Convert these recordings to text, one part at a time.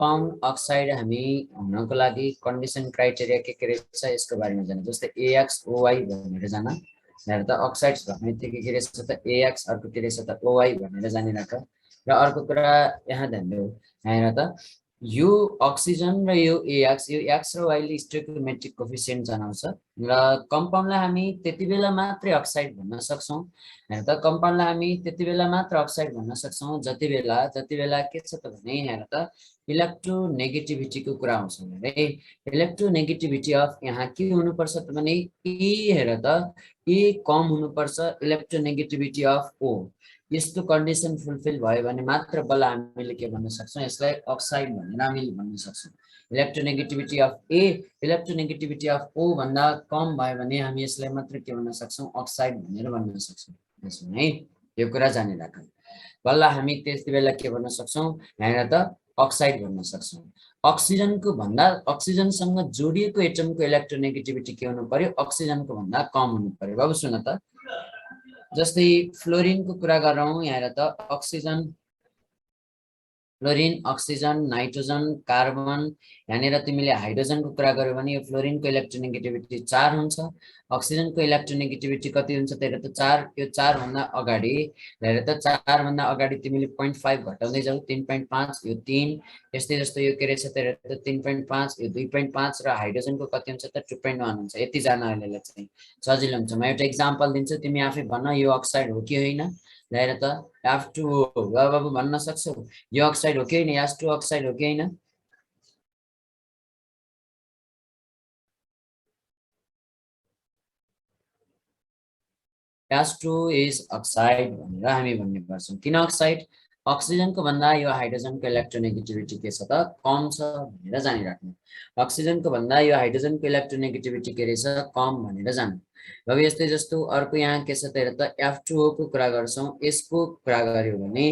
Compound oxide हामी हुनको लागि कन्डिसन क्राइटेरिया के रहेछ यसको बारेमा जान्नु। जस्तै AXOY भनेर जान यहाँ त अक्साइड्स भन्नेबित्तिकै के रहेछ त AX, अर्को के रहेछ त OY भनेर जानिराख। र अर्को कुरा यहाँ ध्यान दिऊ, यहाँ त यो अक्सिजन र यो AX, यो X र Y ले स्टोइकियोमेट्रिक कोएफिसिएन्ट जनाउँछ र कम्पाउन्डलाई हामी त्यति बेला मात्रै अक्साइड भन्न सक्छौँ। यहाँ त कम्पाउन्डलाई हामी त्यति बेला मात्र अक्साइड भन्न सक्छौँ जति बेला के छ त भने यहाँ त इलेक्ट्रोनेगेटिभिटीको कुरा आउँछ भने इलेक्ट्रोनेगेटिभिटी अफ यहाँ के हुनुपर्छ त भने E हेर त E कम हुनुपर्छ इलेक्ट्रोनेगेटिभिटी अफ O। यस्तो कन्डिसन फुलफिल भयो भने मात्र बल्ल हामीले के भन्न सक्छौँ, यसलाई अक्साइड भनेर हामीले भन्न सक्छौँ। Electronegativity of A electronegativity of O भन्दा कम भयो भने हामी यसलाई मात्र के भन्न सक्छौँ, अक्साइड भनेर भन्न सक्छौँ। त्यसो है यो कुरा जानिराख। बल्ल हामी त्यति बेला के भन्न सक्छौँ, यहाँ त अक्साइड भन्न सक्छौँ। अक्सिजनको भन्दा अक्सिजनसँग जोडिएको एटमको इलेक्ट्रोनेगेटिभिटी के हुनु पर्यो, अक्सिजनको भन्दा कम हुनु पर्यो। बाबु सुन त, जस्तै फ्लोरिनको कुरा गरौँ, यहाँ त oxygen, fluorine, oxygen, nitrogen, carbon, यहाँनिर तिमीले हाइड्रोजनको कुरा गर्यो भने यो फ्लोरिनको इलेक्ट्रोनेगेटिभिटी 4 हुन्छ, अक्सिजनको इलेक्ट्रोनेगेटिभिटी कति हुन्छ त त 4। यो 4 भन्दा अगाडि हेर त 4 भन्दा अगाडि तिमीले 0.5 घटाउँदै जाऊ, 3.5, यो 3, यस्तै जस्तो यो के रहेछ त 3.5, यो 2.5 र हाइड्रोजनको कति हुन्छ त 2.1 हुन्छ। यति जान अहिले चाहिँ सजिलो हुन्छ। म एउटा इक्जाम्पल दिन्छु, तिमी आफै भन्न यो अक्साइड हो कि होइन। हेर त F2 हो बाबु भन्न सक्छौ, यो अक्साइड हो कि होइन, H2 अक्साइड हो कि होइन। H2 इज अक्साइड भनेर हामी भन्ने गर्छौँ। किन अक्साइड? अक्सिजनको भन्दा यो हाइड्रोजनको इलेक्ट्रोनेगेटिभिटी के छ त कम छ भनेर जानिराख्नु। अक्सिजनको भन्दा यो हाइड्रोजनको इलेक्ट्रोनेगेटिभिटी के रहेछ कम भनेर जान्नु। अब यस्तै जस्तो अर्को यहाँ के छ त हेर त F2O को कुरा गर्छौँ। यसको कुरा गर्यो भने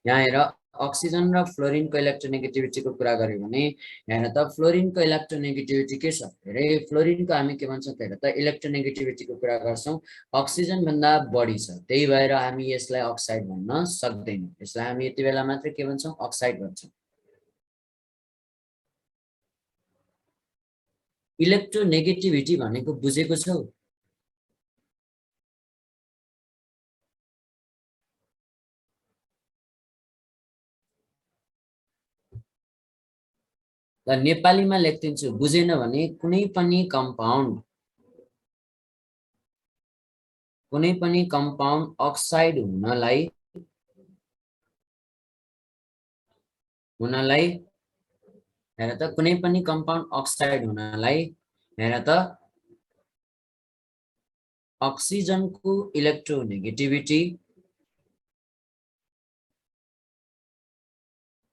यहाँ हेर अक्सिजन र फ्लोरिनको इलेक्ट्रोनेगेटिभिटीको कुरा गर्यो भने यहाँ त फ्लोरिनको इलेक्ट्रोनेगेटिभिटी के छ, हेरे फ्लोरिनको हामी के भन्छौँ त हेर त इलेक्ट्रोनेगेटिभिटीको कुरा गर्छौँ अक्सिजन भन्दा बढी छ, त्यही भएर हामी यसलाई अक्साइड भन्न सक्दैनौँ। यसलाई हामी यति बेला मात्र के भन्छौँ, अक्साइड भन्छौँ। इलेक्ट्रोनेगेटिभिटी भनेको बुझेको छौ? ल नेपालीमा लेख्दिन्छु, बुझेन भने कुनै पनि कम्पाउन्ड अक्साइड हुनलाई हेर त कुनै पनि कम्पाउन्ड अक्साइड हुनलाई हेर त अक्सिजनको इलेक्ट्रोनेगेटिभिटी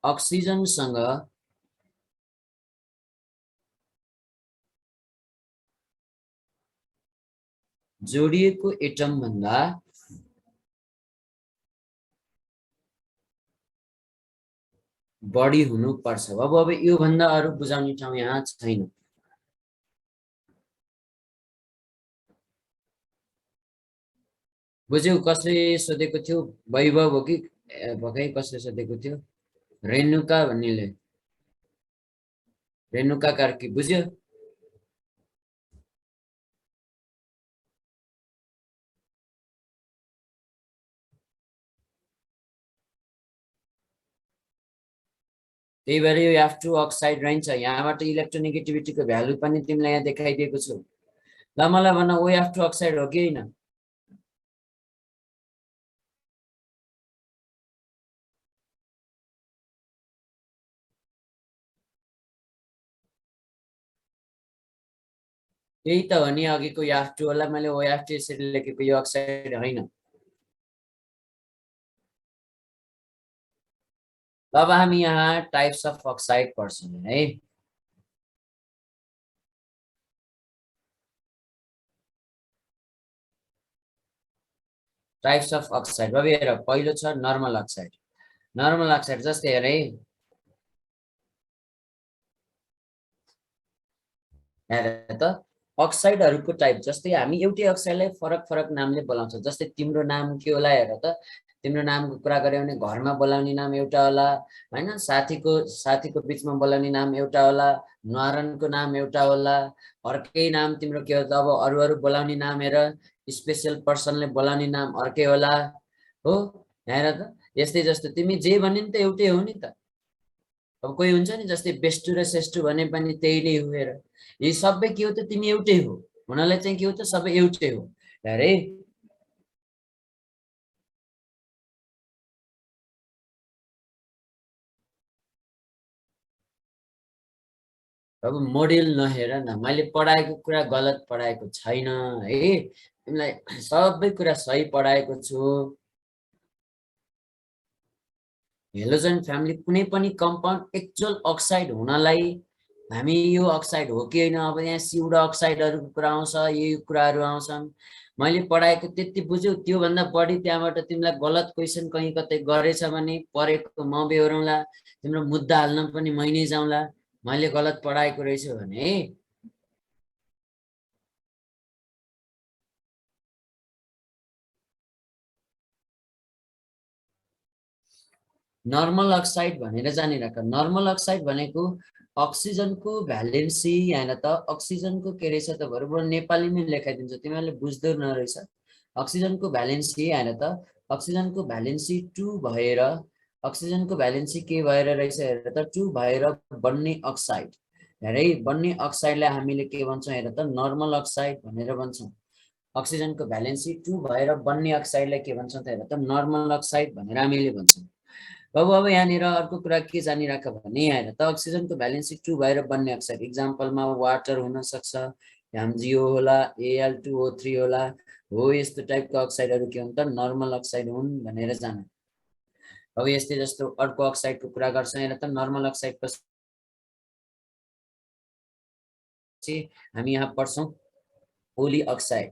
अक्सिजनसँग जोडिएको एटम भन्दा बढी हुनुपर्छ। अब यो भन्दा अरु बुझाउने ठाउँ यहाँ छैन। बुझ्यौ? कसले सोधेको थियो? वैभव हो कि भकै कसले सोधेको थियो? रेणुका भन्नेले, रेणुका कार्की। बुझ्यो? त्यही भएर यो F2 अक्साइड रहन्छ। यहाँबाट इलेक्ट्रोनेगेटिभिटीको भ्यालु पनि तिमीलाई यहाँ देखाइदिएको छु। ल मलाई भन OF2 अक्साइड हो कि हैन? यही त हो नि अघिको F2 होला, मैले OF2 यसरी लेखेको, यो अक्साइड हैन। अब हामी यहाँ टाइप्स अफ अक्साइड पढ्छौं है। टाइप्स अफ अक्साइड अब हेर, पहिलो छ नर्मल अक्साइड। नर्मल अक्साइड जस्तै हेर है, हेर त अक्साइडहरुको टाइप जस्तै हामी एउटै अक्साइडलाई फरक फरक नामले बोलाउँछौं। जस्तै तिम्रो नाम के होला हेर त, तिम्रो नामको कुरा गर्यो भने घरमा बोलाउने नाम एउटा होला हैन, साथीको बीचमा बोलाउने नाम एउटा होला, न्वारनको नाम एउटा होला, अर्कै नाम तिम्रो के हो त अब अरु बोलाउने नाम हेर, स्पेशल पर्सनले बोलाउने नाम अर्कै होला हो। हेर त यस्तै जस्तो तिमी जे भन्ने नि त एउटै हो नि त। अब कोही हुन्छ नि जस्तै बेष्टु र श्रेष्ठु भने पनि त्यही नै हो। हेर यी सबै के हो त तिमी एउटै हो, हुनलाई चाहिँ के हो त सबै एउटै हो। अरे अब मोडेल नहेर न, मैले पढाएको कुरा गलत पढाएको छैन है, तिमीलाई सबै कुरा सही पढाएको छु। हेलोजन फ्यामिली कुनै पनि कम्पाउन्ड एक्चुअल अक्साइड हुनलाई हामी यो अक्साइड हो कि होइन, अब यहाँ सिउडा अक्साइडहरूको कुरा आउँछ, यो कुराहरू आउँछन्। मैले पढाएको त्यति बुझ्यौ, त्योभन्दा बढी त्यहाँबाट तिमीलाई गलत क्वेसन कहीँ कतै गरेछ भने परेको म बेहोरौँला, तिम्रो मुद्दा हाल्न पनि मै नै जाउँला, मैले गलत पढाएको रहेछु भने। नर्मल अक्साइड भनेर जानिराख। नर्मल अक्साइड भनेको अक्सिजनको भ्यालेन्सी हैन त, अक्सिजनको के रहेछ त बरु नेपालीमै लेखाइदिन्छु, तिमीहरूले बुझ्दो नरहेछ। अक्सिजनको भ्यालेन्सी हैन त, अक्सिजनको भ्यालेन्सी 2 भएर, अक्सिजनको भ्यालेन्सी के भएर रहेछ हेर त 2 भएर बन्ने अक्साइड। हेरै बन्ने अक्साइडलाई हामीले के भन्छौँ हेर त नर्मल अक्साइड भनेर भन्छौँ। अक्सिजनको भ्यालेन्सी 2 भएर बन्ने अक्साइडलाई के भन्छौँ त हेर त नर्मल अक्साइड भनेर हामीले भन्छौँ। अब यहाँनिर अर्को कुरा के जानिराख भने हेर त अक्सिजनको भ्यालेन्सी 2 भएर बन्ने अक्साइड इक्जाम्पलमा वाटर हुन सक्छ, MgO होला, Al2O3 होला, हो यस्तो टाइपको अक्साइडहरू के हुन् त नर्मल अक्साइड हुन् भनेर जान। अब यस्तै जस्तो अर्को अक्साइडको कुरा गर्छौँ हेर त नर्मल अक्साइड पछि हामी यहाँ पढ्छौँ पोली अक्साइड।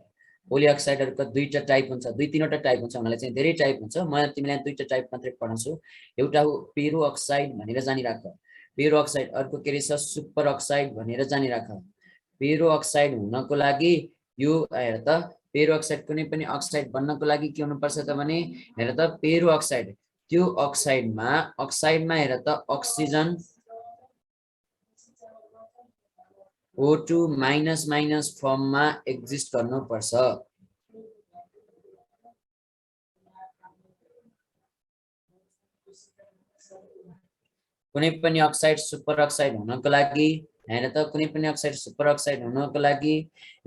पोली अक्साइडहरुको दुईटा टाइप हुन्छ, दुई तीनवटा टाइप हुन्छ, उनीहरुलाई चाहिँ धेरै टाइप हुन्छ। म तिमीलाई दुईटा टाइप मात्रै पढाउँछु। एउटा हो पेरो अक्साइड भनेर जानिराख, पेरो अक्साइड। अर्को के रहेछ सुपर अक्साइड भनेर जानिराख। पेरो अक्साइड हुनको लागि यो हेर त पेरो अक्साइड कुनै पनि अक्साइड बन्नको लागि के हुनुपर्छ त भने हेर त पेरो अक्साइड, त्यो अक्साइडमा हेर त अक्सिजन O2 माइनस फर्ममा एक्जिस्ट गर्नुपर्छ। कुनै पनि अक्साइड सुपर अक्साइड हुनको लागि हेर त कुनै पनि अक्साइड सुपर अक्साइड हुनको लागि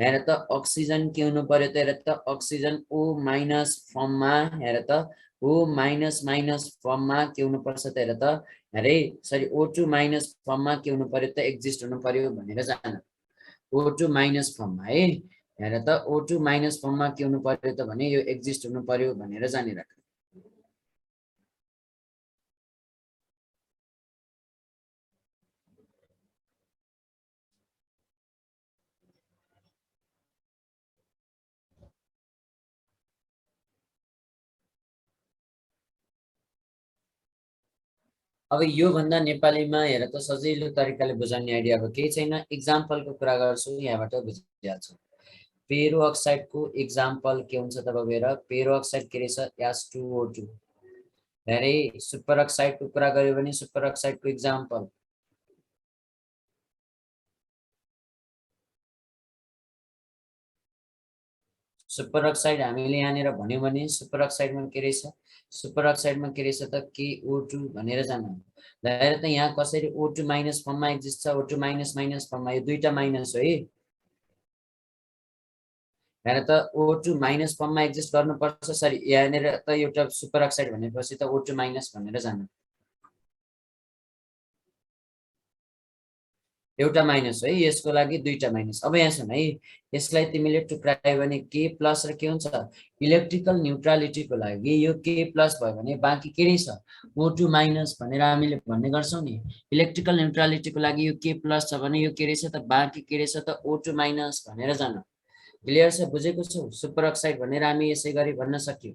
हेर त अक्सिजन के हुनु पर्यो त हेर त अक्सिजन O माइनस फर्ममा हेर त O माइनस फर्ममा के हुनु पर्छ त हेर त अरे सरी O2 माइनस फर्ममा के हुनु पर्यो त एक्जिस्ट हुनु पर्यो भनेर जान। O2 माइनस फर्ममा है हेर त O2 माइनस फर्ममा के हुनु पर्यो त भने यो एक्जिस्ट हुनु पर्यो भनेर जानिराख। अब यो भन्दा नेपालीमा हेर त सजिलो तरिकाले बुझाउने आइडिया अब केही छैन, इक्जाम्पलको कुरा गर्छु यहाँबाट बुझिहाल्छौ। पेरो अक्साइडको इक्जाम्पल के हुन्छ त हेर, पेरो अक्साइड के रहेछ H2O2। धेरै सुपर अक्साइडको कुरा गर्यो भने सुपर अक्साइडको इक्जाम्पल सुपर अक्साइड हामीले यहाँनिर भन्यो भने सुपर अक्साइडमा के रहेछ, सुपर अक्साइडमा के रहेछ त KO2 भनेर जानु। हेर त यहाँ कसरी O2 माइनस फर्ममा एक्जिस्ट छ, O2 माइनस फर्ममा, यो दुईटा माइनस हो है। हेर त O2 माइनस फर्ममा एक्जिस्ट गर्नुपर्छ, सरी यहाँनिर त एउटा सुपर अक्साइड भनेपछि त O2 माइनस भनेर जानु। एउटा माइनस है, यसको लागि दुईटा माइनस। अब यहाँ सुन है, यसलाई तिमीले टुक्रायो भने के प्लस र के हुन्छ, इलेक्ट्रिकल न्युट्रालिटीको लागि यो के प्लस भयो भने बाँकी के रहेछ O2 माइनस भनेर हामीले भन्ने गर्छौँ नि। इलेक्ट्रिकल न्युट्रालिटीको लागि यो के प्लस छ भने यो के रहेछ त बाँकी के रहेछ त O2 माइनस भनेर जानु। क्लियर छ बुझेको छौ सुपर अक्साइड भनेर हामी यसै गरी भन्न सक्यौं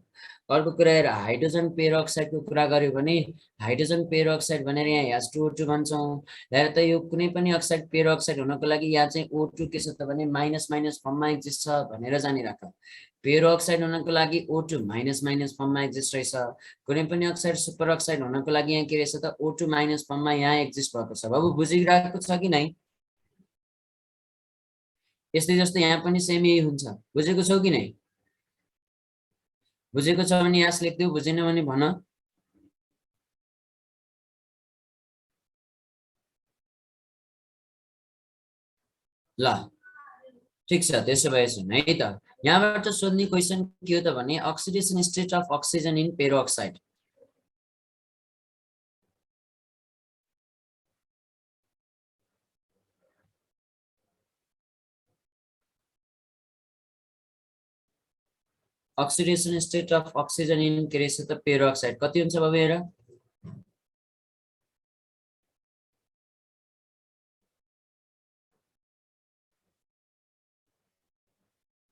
अर्को कुरा हेर हाइड्रोजन पेरोक्साइडको कुरा गर्यो भने हाइड्रोजन पेरोक्साइड भनेर यहाँ H2O2 भन्छौं हेर त यो कुनै पनि अक्साइड पेरोक्साइड हुनको लागि यहाँ चाहिँ O2 के छ त भने माइनस माइनस फर्ममा एक्जिस्ट छ भनेर जानिराख पेरोक्साइड हुनको लागि O2 माइनस माइनस फर्ममा एक्जिस्ट रहेछ कुनै पनि अक्साइड सुपर अक्साइड हुनको लागि यहाँ के रहेछ त O2 माइनस फर्ममा यहाँ एक्जिस्ट भएको छ बाबु बुझिरहेको छ कि नै यस्तै जस्तो यहाँ पनि सेम यही हुन्छ बुझेको छौ कि नै बुझेको छ भने यस लेख्दियौ बुझेन भने भन ल ठीक छ त्यसो भए सुन है त यहाँबाट सोध्ने क्वेशन के हो त भने oxidation state of oxygen in peroxide oxidation state of oxygen in के रहेछ त पेरोक्साइड कति हुन्छ बाबु हेर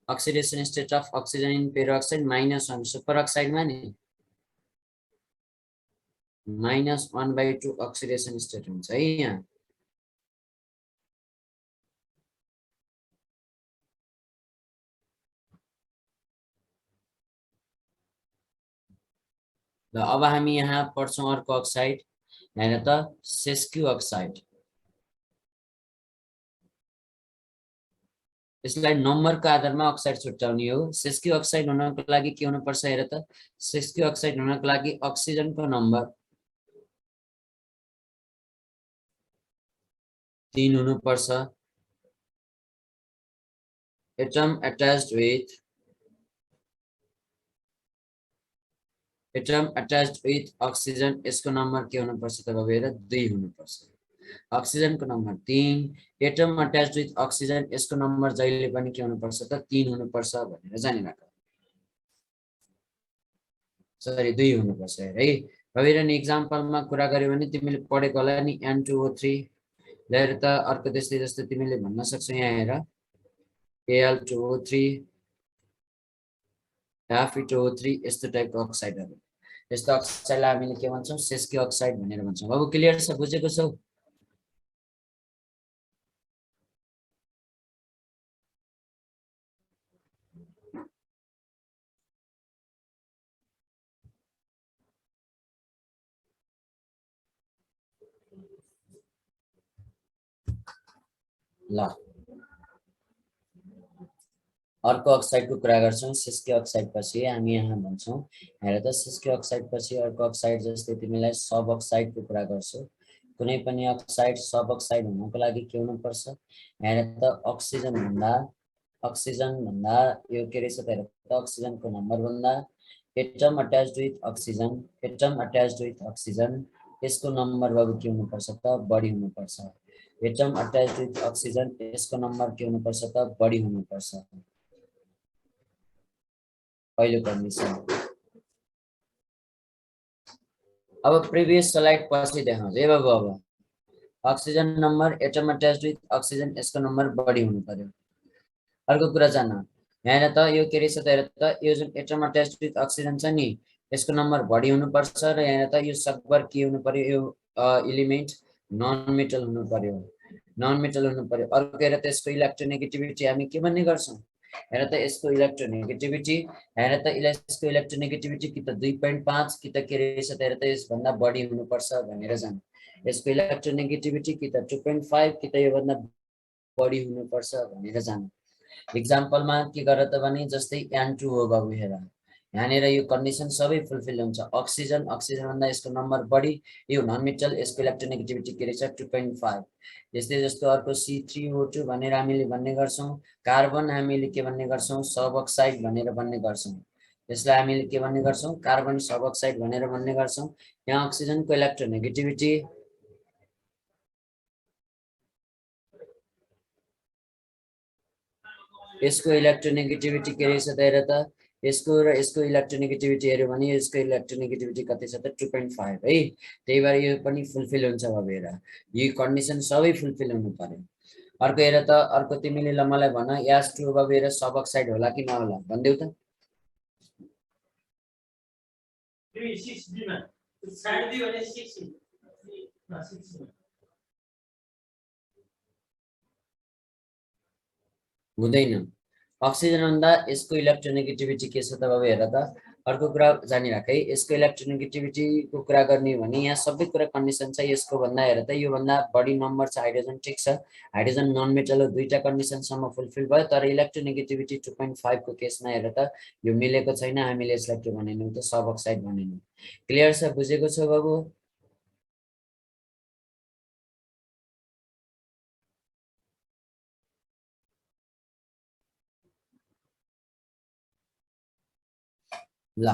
oxidation state of oxygen in peroxide -1 super अक्साइडमा नि -1/2 अक्सिडेसन स्टेट हुन्छ है यहाँ ल अब हामी यहाँ पढ्छौं अर्को अक्साइड हेर त सेस्क्यू अक्साइड यसलाई नम्बरको आधारमा अक्साइड छुट्याउने हो सेस्क्यू अक्साइड हुनको लागि के हुनुपर्छ हेर त सेस्क्यू अक्साइड हुनको लागि अक्सिजनको नम्बर 3 हुनुपर्छ एटम अट्याच्ड विथ अक्सिजन यसको नम्बर के हुनुपर्छ त बाबु हेर 2 हुनुपर्छ अक्सिजनको number 3 atom attached with oxygen यसको नम्बर जहिले पनि के हुनुपर्छ त 3 हुनुपर्छ भनेर जानिराख सरी 2 हुनुपर्छ है अब हेर नि एक्जाम्पलमा कुरा गर्यो भने तिमीले पढेको होला नि N2O3 हेर त अर्को त्यस्तै जस्तो तिमीले भन्न सक्छौ यहाँ हेर Al2O3 Fe2O3 यस्तो टाइपको अक्साइडहरु यस्तो अक्साइडलाई हामीले के भन्छौं सेस्क्यू अक्साइड भनेर भन्छौं अब क्लियर छ बुझेको छौ ल अर्को अक्साइडको कुरा गर्छौं सेस्क्यू अक्साइड पछि हामी यहाँ भन्छौं हेर त सेस्क्यू अक्साइड पछि अर्को अक्साइड जस्तै तिमीलाई सब अक्साइडको कुरा गर्छु कुनै पनि अक्साइड सब अक्साइड हुनको लागि के हुनुपर्छ हेर त अक्सिजन भन्दा यो के रहेछ त हेर त अक्सिजनको नम्बर भन्दा एटम अट्याच्ड विथ अक्सिजन यसको नम्बर बाबु के हुनुपर्छ त बढी हुनुपर्छ एटम अट्याच्ड विथ अक्सिजन यसको नम्बर के हुनुपर्छ त बढी हुनुपर्छ पहिलो कन्डिसन अब प्रिभियस स्लाइड पछि देखाउँछु है बाबु अब oxygen number atom attached with oxygen यसको नम्बर बढी हुनु पर्यो अर्को कुरा जान यहाँ त यो के रहेछ त हेर त यो जुन एटम अट्याच्ड विथ अक्सिजन छ नि यसको नम्बर बढी हुनुपर्छ र यहाँ त यो सकभर के हुनु पर्यो यो एलिमेन्ट नन मेटल हुनु पर्यो अर्को हेर त यसको इलेक्ट्रोनेगेटिभिटी हामी के भन्ने गर्छौं हेर त यसको इलेक्ट्रोनेगेटिभिटी कि त 2.5 कि त के रहेछ त हेर त यसभन्दा बढी हुनुपर्छ भनेर जान यसको इलेक्ट्रोनेगेटिभिटी कि त 2.5 कि त योभन्दा बढी हुनुपर्छ भनेर जान एक्जाम्पलमा के गर त भने जस्तै N2 हो बाबु हेर यहाँनिर यो कन्डिसन सबै फुलफिल हुन्छ अक्सिजन भन्दा यसको नम्बर बढी यो नन मेटल यसको इलेक्ट्रोनेगेटिभिटी के रहेछ 2.5 यस्तै जस्तो अर्को C3O2 भनेर हामीले भन्ने गर्छौं कार्बन हामीले के भन्ने गर्छौं सब अक्साइड भनेर भन्ने गर्छौं यसलाई हामीले के भन्ने गर्छौं कार्बन सब अक्साइड भनेर भन्ने गर्छौं यहाँ अक्सिजनको इलेक्ट्रोनेगेटिभिटी यसको इलेक्ट्रोनेगेटिभिटी के रहेछ त हेर त यसको र यसको इलेक्ट्रोनेगेटिभिटी हेर्यो भने यसको इलेक्ट्रोनेगेटिभिटी कति छ त 2.5 है त्यही भएर यो पनि फुलफिल हुन्छ अब हेर यो कन्डिसन सबै फुलफिल हुनु पर्यो अर्को हेर त, अर्को तिमीले ल मलाई भन H2O बगेर सब अक्साइड होला कि नहोला भन्देऊ त। हुँदैन। अक्सिजन भन्दा यसको इलेक्ट्रोनेगेटिभिटी के छ त बाबु हेर त। अर्को कुरा जानिराख है, यसको इलेक्ट्रोनेगेटिभिटीको कुरा गर्ने भने यहाँ सबै कुरा कन्डिसन छ यसको भन्दा। हेर त, यो भन्दा बढी नम्बर छ हाइड्रोजन, ठिक छ, हाइड्रोजन नन मेटल हो, दुईटा कन्डिसनसम्म फुलफिल भयो। तर इलेक्ट्रोनेगेटिभिटी 2.5 को केसमा हेर त यो मिलेको छैन, हामीले यसलाई के भनेनौँ त, सब अक्साइड भनेनौँ। क्लियर छ, बुझेको छौ बाबु? ल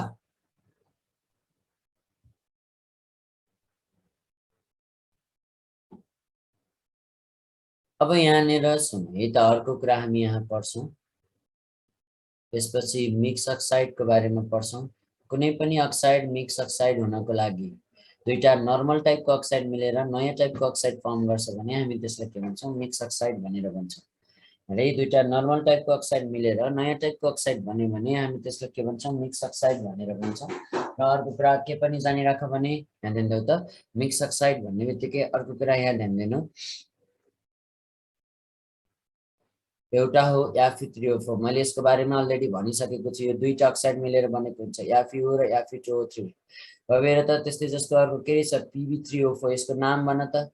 अब यहाँनिर सुन है त, अर्को कुरा हामी यहाँ पढ्छौँ। त्यसपछि मिक्स अक्साइडको बारेमा पढ्छौँ। कुनै पनि अक्साइड मिक्स अक्साइड हुनको लागि दुईटा नर्मल टाइपको अक्साइड मिलेर नयाँ टाइपको अक्साइड फर्म गर्छ भने हामी त्यसलाई के भन्छौँ, मिक्स अक्साइड भनेर भन्छौँ। र यी दुईटा नर्मल टाइपको अक्साइड मिलेर नयाँ टाइपको अक्साइड बन्यो भने हामी त्यसलाई के भन्छौँ, मिक्स अक्साइड भनेर भन्छौँ। र अर्को कुरा के पनि जानिराख भने ध्यान दिँदै त, मिक्स अक्साइड भन्ने बित्तिकै अर्को कुरा यहाँ ध्यान दिनु, एउटा हो Fe3O4। मैले यसको बारेमा अलरेडी भनिसकेको छु, यो दुईटा अक्साइड मिलेर बनेको हुन्छ FeO र Fe2O3। भएर त त्यस्तै जस्तो अर्को के छ Pb3O4, यसको नाम भन त।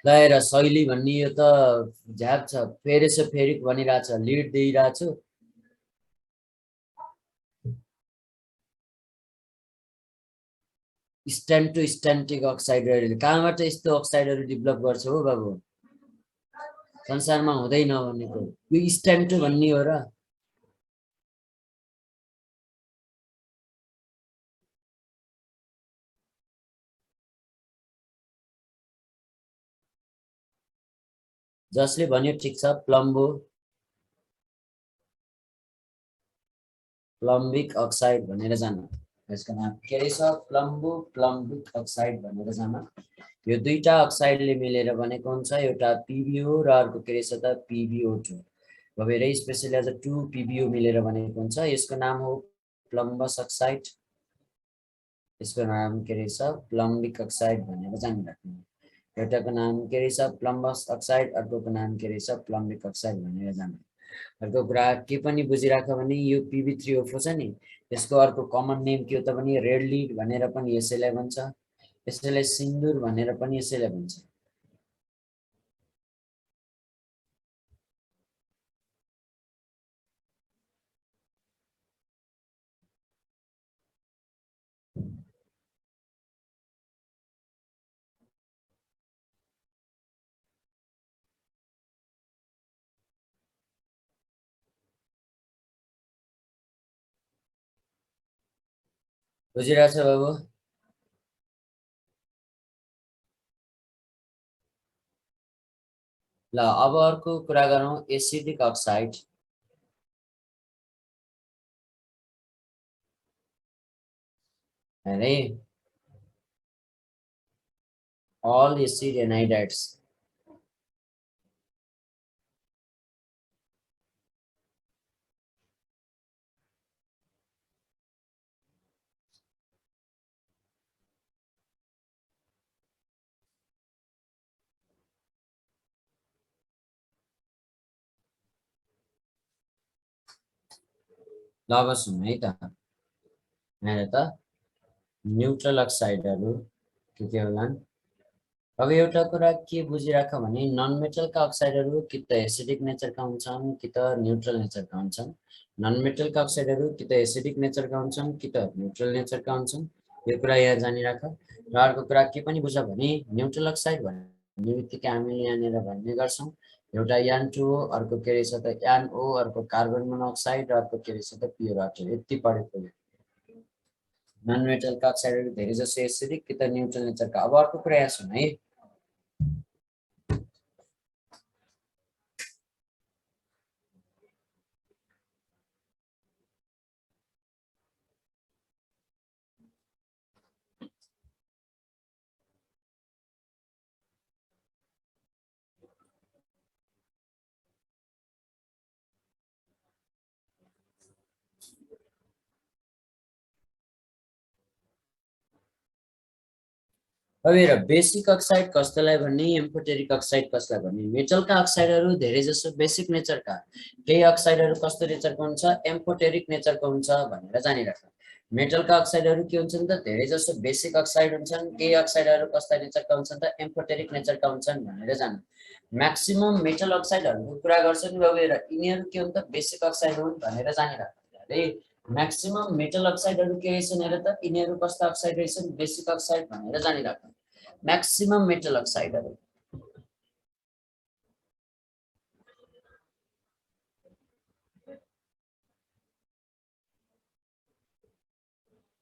ल हेर, शैली भन्ने यो त झ्याप छ, फेरिक भनिरहेछ, लिड दिइरहेछु। स्ट्यान्ड टु स्ट्यान्टिक अक्साइडहरू कहाँबाट यस्तो अक्साइडहरू डेभलप गर्छ हो बाबु? संसारमा हुँदैन भनेको यो स्ट्यान्ड टु भन्ने हो र। जसले भन्यो ठिक छ, प्लम्बिक अक्साइड भनेर जान। यसको नाम के रहेछ, प्लम्बिक अक्साइड भनेर जान। यो दुईटा अक्साइडले मिलेर बनेको हुन्छ, एउटा PbO र अर्को के रहेछ त PbO2। भएर स्पेशली एज 2 PbO मिलेर बनेको हुन्छ। यसको नाम हो प्लम्बस अक्साइड। यसको नाम के रहेछ, प्लम्बिक अक्साइड भनेर जानिराख्नु। एउटाको नाम के रहेछ प्लम्बस अक्साइड, अर्कोको नाम के रहेछ प्लम्बिक अक्साइड भनेर जानु। अर्को कुरा के पनि बुझिराख भने यो Pb3O4 छ नि, यसको अर्को कमन नेम के हो त भने रेड लिड भनेर पनि यसैलाई भन्छ, यसैलाई सिन्दुर भनेर पनि यसैलाई भन्छ। बुझिरहेछ बाबु? ल अब अर्को कुरा गरौँ, एसिडिक अक्साइड। अरे all acid anhydrides ल अब सुन्नु है त, हेर त न्यूट्रल अक्साइडहरू के होलान्। अब एउटा कुरा के बुझिराख भने नन मेटलका अक्साइडहरू कि त एसिडिक नेचरका हुन्छन् कि त न्यूट्रल नेचरका हुन्छन्। नन मेटलका अक्साइडहरू कि त एसिडिक नेचरका हुन्छन् कि त न्यूट्रल नेचरका हुन्छन्। यो कुरा यहाँ जानिराख। र अर्को कुरा के पनि बुझ भने न्यूट्रल अक्साइड भन्ने बित्तिकै हामीले यहाँनिर भन्ने गर्छौँ एउटा N2O, अर्को के रहेछ त NO, अर्को कार्बन मोनोअक्साइड र अर्को के रहेछ त प्योर वाटर। यति पढेको नन मेटलका अक्साइडहरू धेरै जसो एसिडिक कि त न्यूट्रल नेचरका। अब अर्को कुरा यहाँ सुन है, अब हेर बेसिक अक्साइड कसलाई भन्ने एम्फोटेरिक अक्साइड कसलाई भन्ने मेटलका अक्साइडहरू धेरै जसो बेसिक नेचरका केही अक्साइडहरू कस्तो नेचरको हुन्छ एम्फोटेरिक नेचरको हुन्छ भनेर जानिराख मेटलका अक्साइडहरू के हुन्छन् त धेरै जसो बेसिक अक्साइड हुन्छन् केही अक्साइडहरू कस्ता नेचरका हुन्छन् त एम्फोटेरिक नेचरका हुन्छन् भनेर जान म्याक्सिमम मेटल अक्साइडहरूको कुरा गर्छन् र यिनीहरू के हुन् त बेसिक अक्साइड हुन् भनेर जानिराख है म्याक्सिमम मेटल अक्साइडहरू के रहेछन् हेर त यिनीहरू कस्ता अक्साइड रहेछन् बेसिक अक्साइड भनेर जानिराख म्याक्सिमम मेटल अक्साइडहरू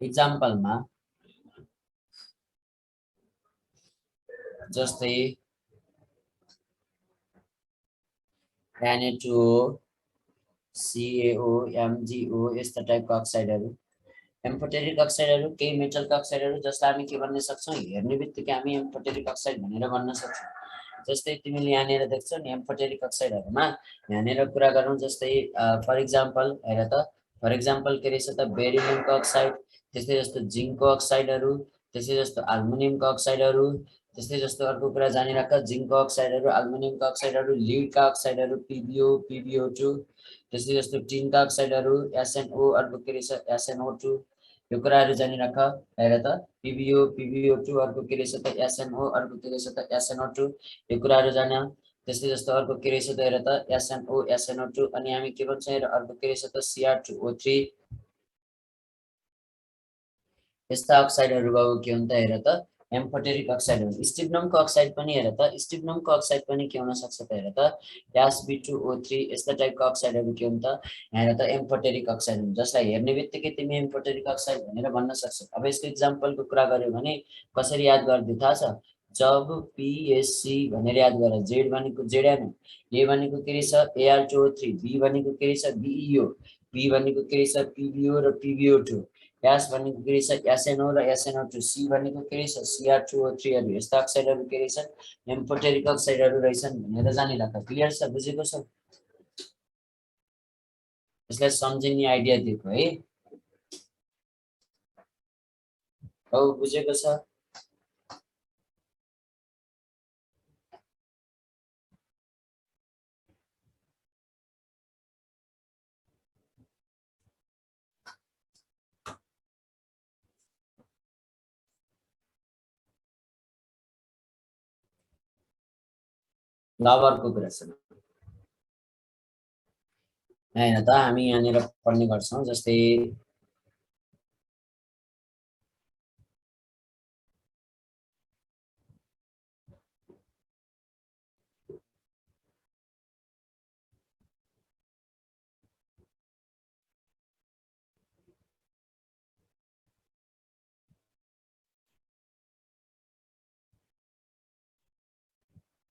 इक्जाम्पलमा जस्तै Na2O CaO MgO यस्ता टाइपका अक्साइडहरू एम्फोटेरिक अक्साइडहरू केही मेटलका अक्साइडहरू जसलाई हामी के भन्न सक्छौँ हेर्ने बित्तिकै हामी एम्फोटेरिक अक्साइड भनेर भन्न सक्छौँ जस्तै तिमीले यहाँनिर देख्छौ नि एम्फोटेरिक अक्साइडहरूमा यहाँनिर कुरा गरौँ जस्तै फर इक्जाम्पल हेर त फर इक्जाम्पल के रहेछ त बेरिलियमको अक्साइड त्यस्तै जस्तो जिङ्कको अक्साइडहरू त्यस्तै जस्तो एल्युमिनियमको अक्साइडहरू त्यस्तै जस्तो अर्को कुरा जानिराख जिङ्कको अक्साइडहरू एल्युमिनियमको अक्साइडहरू लिडका अक्साइडहरू PbO PbO2 त्यस्तै जस्तो टिनका अक्साइडहरू SnO अर्को के रहेछ SnO2 यो कुराहरू जानिराख हेर त PbO PbO2 अर्को के रहेछ त SnO अर्को के रहेछ त SnO2 यो कुराहरू जान त्यस्तै जस्तो अर्को के रहेछ त हेर त SnO SnO2 अनि हामी के भन्छौँ हेर अर्को के रहेछ त Cr2O3 यस्ता अक्साइडहरू भयो के हुन्छ हेर त एम्फोटेरिक अक्साइड हुन्छ स्टिब्नमको अक्साइड पनि हेर त स्टिब्नमको अक्साइड पनि के हुन सक्छ त हेर त Sb2O3 यस्ता टाइपका अक्साइडहरू के हुन्छ हेर त एम्फोटेरिक अक्साइड हुन्छ जसलाई हेर्ने बित्तिकै तिमी एम्फोटेरिक अक्साइड भनेर भन्न सक्छौ अब यसको इक्जाम्पलको कुरा गर्यो भने कसरी याद गर्दै थाहा छ जब PSC भनेर याद गर Z भनेको ZnO A भनेको के रहेछ Ar2O3 B भनेको के रहेछ BeO P भनेको के रहेछ PbO र PbO2 S भनेको के रहेछ SnO र SnO2 C भनेको के रहेछ Cr2O3 हरू यस्ता अक्साइडहरू के रहेछन् एम्फोटेरिक अक्साइडहरू रहेछन् भनेर जानिराख क्लियर छ बुझेको छ यसलाई सम्झिने आइडिया दिएको है औ बुझेको छ लभरको कुरा छ हैन त हामी यहाँनिर पढ्ने गर्छौं जस्तै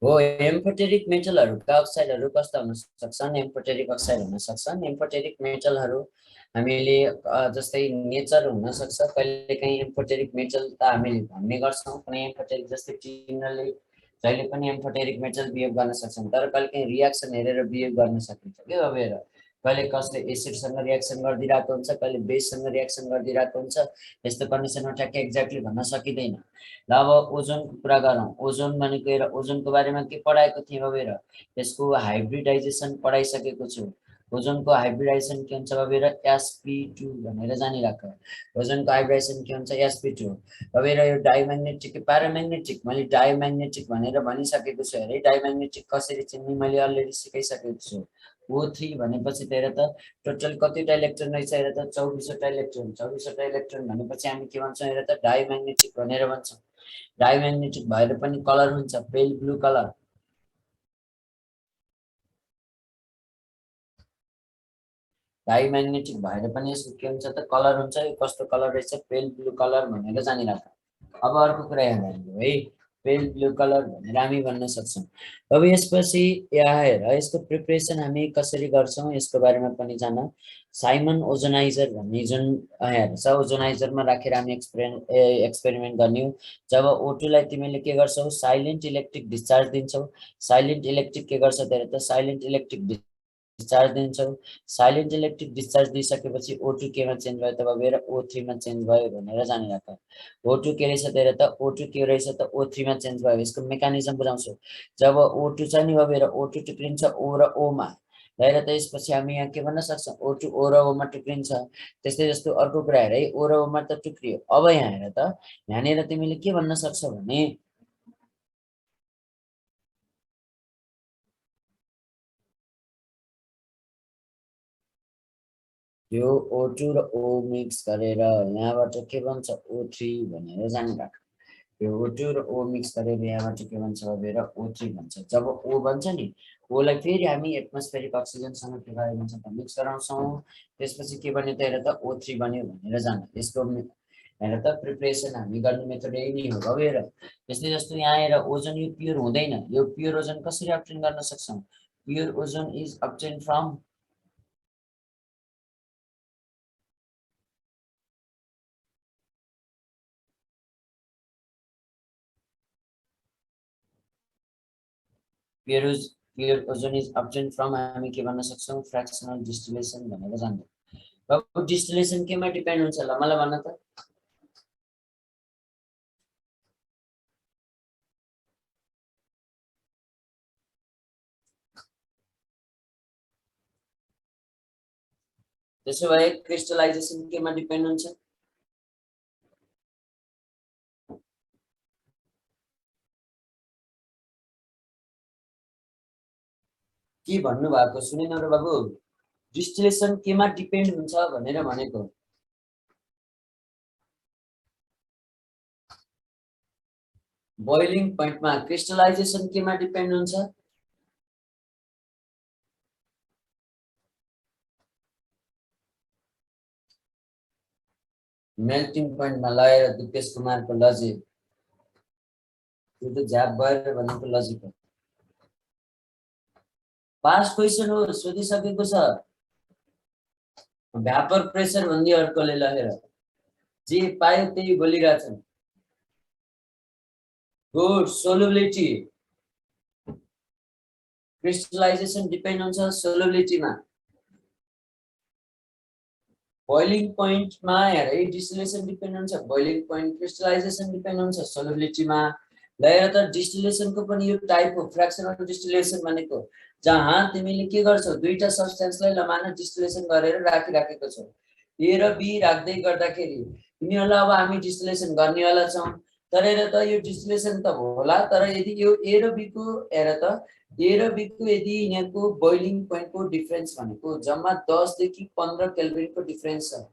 हो एम्फोटेरिक मेटलहरूका अक्साइडहरू कस्ता हुन सक्छन् एम्फोटेरिक अक्साइड हुन सक्छन् एम्फोटेरिक मेटलहरू हामीले जस्तै नेचर हुन सक्छ कहिलेकाहीँ एम्फोटेरिक मेटल त हामीले भन्ने गर्छौं कुनै एम्फोटेरिक जस्तै टिनले जहिले पनि एम्फोटेरिक मेटल बिहेभ गर्न सक्छन् तर कहिलेकाहीँ रियाक्सन हेरेर बिहेभ गर्न सकिन्छ के अब हेर कहिले कसले एसिडसँग रियाक्सन गरिदिरहेको हुन्छ कहिले बेससँग रियाक्सन गरिदिरहेको हुन्छ यस्तो कन्डिसनमा ठ्याक्कै एक्ज्याक्टली भन्न सकिँदैन ल अब ओजोनको कुरा गरौँ ओजोन भनेको हेर ओजोनको बारेमा के पढाएको थिएँ अब हेर यसको हाइब्रिडाइजेसन पढाइसकेको छु ओजोनको हाइब्रिडाइजेसन के हुन्छ अब हेर sp2 भनेर जानिराख ओजोनको हाइब्रिडाइजेसन के हुन्छ sp2 अब हेर यो डाइम्याग्नेटिक प्याराम्याग्नेटिक मैले डाइम्याग्नेटिक भनेर भनिसकेको छु अरे डाइम्याग्नेटिक कसरी चिन्ने मैले अलरेडी सिकाइसकेको छु O3 भनेपछि हेर त टोटल कतिवटा इलेक्ट्रोन रहेछ हेर त 24वटा इलेक्ट्रोन 24वटा इलेक्ट्रोन भनेपछि हामी के भन्छौँ हेर त डाइम्याग्नेटिक भनेर भन्छौँ डाइम्याग्नेटिक भएर पनि कलर हुन्छ पेल ब्लू कलर डाइम्याग्नेटिक भएर पनि यसको के हुन्छ त कलर हुन्छ यो कस्तो कलर रहेछ पेल ब्लू कलर भनेर जानिराख अब अर्को कुरा यहाँ हेर्नु है पेल ब्लू कलर भनेर हामी भन्न सक्छौँ अब यसपछि यहाँ हेर यसको प्रिपरेसन हामी कसरी गर्छौँ यसको बारेमा पनि जान साइमन ओजोनाइजर भन्ने जुन हेर छ ओजोनाइजरमा राखेर हामी एक्सपेरिमेन्ट गर्ने हो जब O2 लाई तिमीले के गर्छौ साइलेन्ट इलेक्ट्रिक डिस्चार्ज दिन्छौ साइलेन्ट इलेक्ट्रिक के गर्छ त साइलेन्ट इलेक्ट्रिक डिस्चार्ज दिन्छौँ। साइलेन्ट इलेक्ट्रिक डिस्चार्ज दिइसकेपछि O2 केमा चेन्ज भयो त गएर O3 मा चेन्ज भयो भनेर जानिराख। O2 के रहेछ त हेर त O2 के रहेछ त O3 मा चेन्ज भयो। यसको मेकानिजम बुझाउँछु। जब O2 छ नि गएर O2 टुक्रिन्छ O र O मा, हेर त यसपछि हामी यहाँ के भन्न सक्छौँ O2 O र O मा टुक्रिन्छ। त्यस्तै जस्तो अर्को कुरा हेर है, O र O मा त टुक्रियो। अब यहाँ हेर त, यहाँनिर तिमीले के भन्न सक्छौ भने यो O2 र O मिक्स गरेर यहाँबाट के बन्छ O3 भनेर जानिराख। यो O2 र O मिक्स गरेर यहाँबाट के भन्छ भनेर O3 भन्छ। जब O बन्छ नि, O लाई फेरि हामी एटमोस्फेरिक अक्सिजनसँग के गरे भन्छ त मिक्स गराउँछौँ। त्यसपछि के बन्यो त हेर त O3 बन्यो भनेर जान। यसको हेर त प्रिपरेसन हामी गर्ने मेथड यही नै हो। अब हेर, त्यस्तै जस्तो यहाँ हेर ओजन यो प्योर हुँदैन। यो प्योर ओजन कसरी अब्टेन गर्न सक्छौँ? Pure ozone is obtain from pure ozone is obtain from हामी के भन्न सक्छौँ फ्र्याक्सनल डिस्टिलेसन भनेर जान्छौँ। अब डिस्टिलेसन केमा डिपेन्ड हुन्छ ल मलाई भन्न त। त्यसो भए क्रिस्टलाइजेसन केमा डिपेन्ड हुन्छ? के भन्नु भएको सुनेन र बाबु? डिस्टिलेसन केमा डिपेन्ड हुन्छ भनेर भनेको। बोइलिङ पोइन्टमा। क्रिस्टलाइजेसन केमा डिपेन्ड हुन्छ? मेल्टिङ पोइन्टमा। लगाएर दिपेश कुमारको लजिक, त्यो त झ्याप भएर भनेको लजिक हो। पास्ट क्वेसन हो, सोधिसकेको छ। भ्यापर प्रेसर भन्ने अर्कोले लगेर जे पायो त्यही बोलिरहेछन्। गुड। सोलुबिलिटी, क्रिस्टलाइजेसन डिपेन्ड हुन्छ सोलुबिलिटीमा। बोइलिङ पोइन्टमा हेर डिस्टिलेसन डिपेन्ड हुन्छ बोइलिङ पोइन्ट, क्रिस्टलाइजेसन डिपेन्ड हुन्छ सोलुबिलिटीमा। लगाएर त डिस्टिलेसनको पनि यो टाइप हो फ्र्याक्सनल डिस्टिलेसन भनेको, जहाँ तिमीले के गर्छौ दुईटा सब्स्टेन्सलाई लमान डिस्टिलेसन गरेर राखिराखेको छौ। ए र बी राख्दै गर्दाखेरि तिनीहरूलाई अब हामी डिस्टिलेसन गर्नेवाला छौँ। तर हेर त यो डिस्टिलेसन त होला, तर यदि यो ए र बी को हेर त ए र बी को यदि यहाँको बोइलिङ पोइन्टको डिफरेन्स भनेको जम्मा 10 देखि 15 केल्भिनको डिफरेन्स छ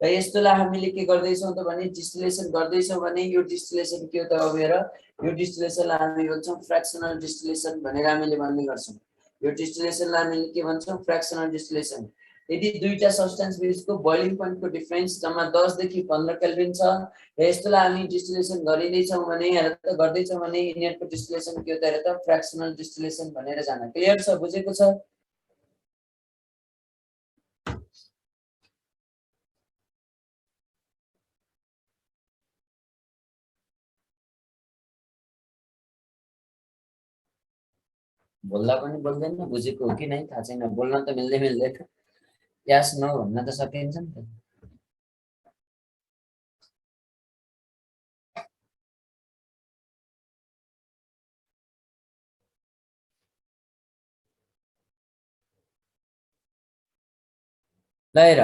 र यस्तोलाई हामीले के गर्दैछौँ त भने डिस्टिलेसन गर्दैछौँ भने यो डिस्टिलेसन के हो त अब हेर, यो डिस्टिलेसनलाई हामी भन्छौँ फ्र्याक्सनल डिस्टिलेसन भनेर हामीले भन्ने गर्छौँ। यो डिस्टिलेसनलाई हामीले के भन्छौँ फ्र्याक्सनल डिस्टिलेसन। यदि दुईटा सब्स्टेन्स बीचको बोइलिङ पोइन्टको डिफरेन्स जम्मा 10 देखि 15 केल्भिन छ र यस्तोलाई हामी डिस्टिलेसन गरिँदैछौँ भने हेर त गर्दैछौँ भने यिनीहरूको डिस्टिलेसन के हो त हेर त फ्र्याक्सनल डिस्टिलेसन भनेर जान। क्लियर छ? बुझेको छ? बोल्दा पनि बोल्दैन, बुझेको हो कि नै थाहा छैन। बोल्न त मिल्दैन, यस नो भन्न त सकिन्छ नि त। ल हेर,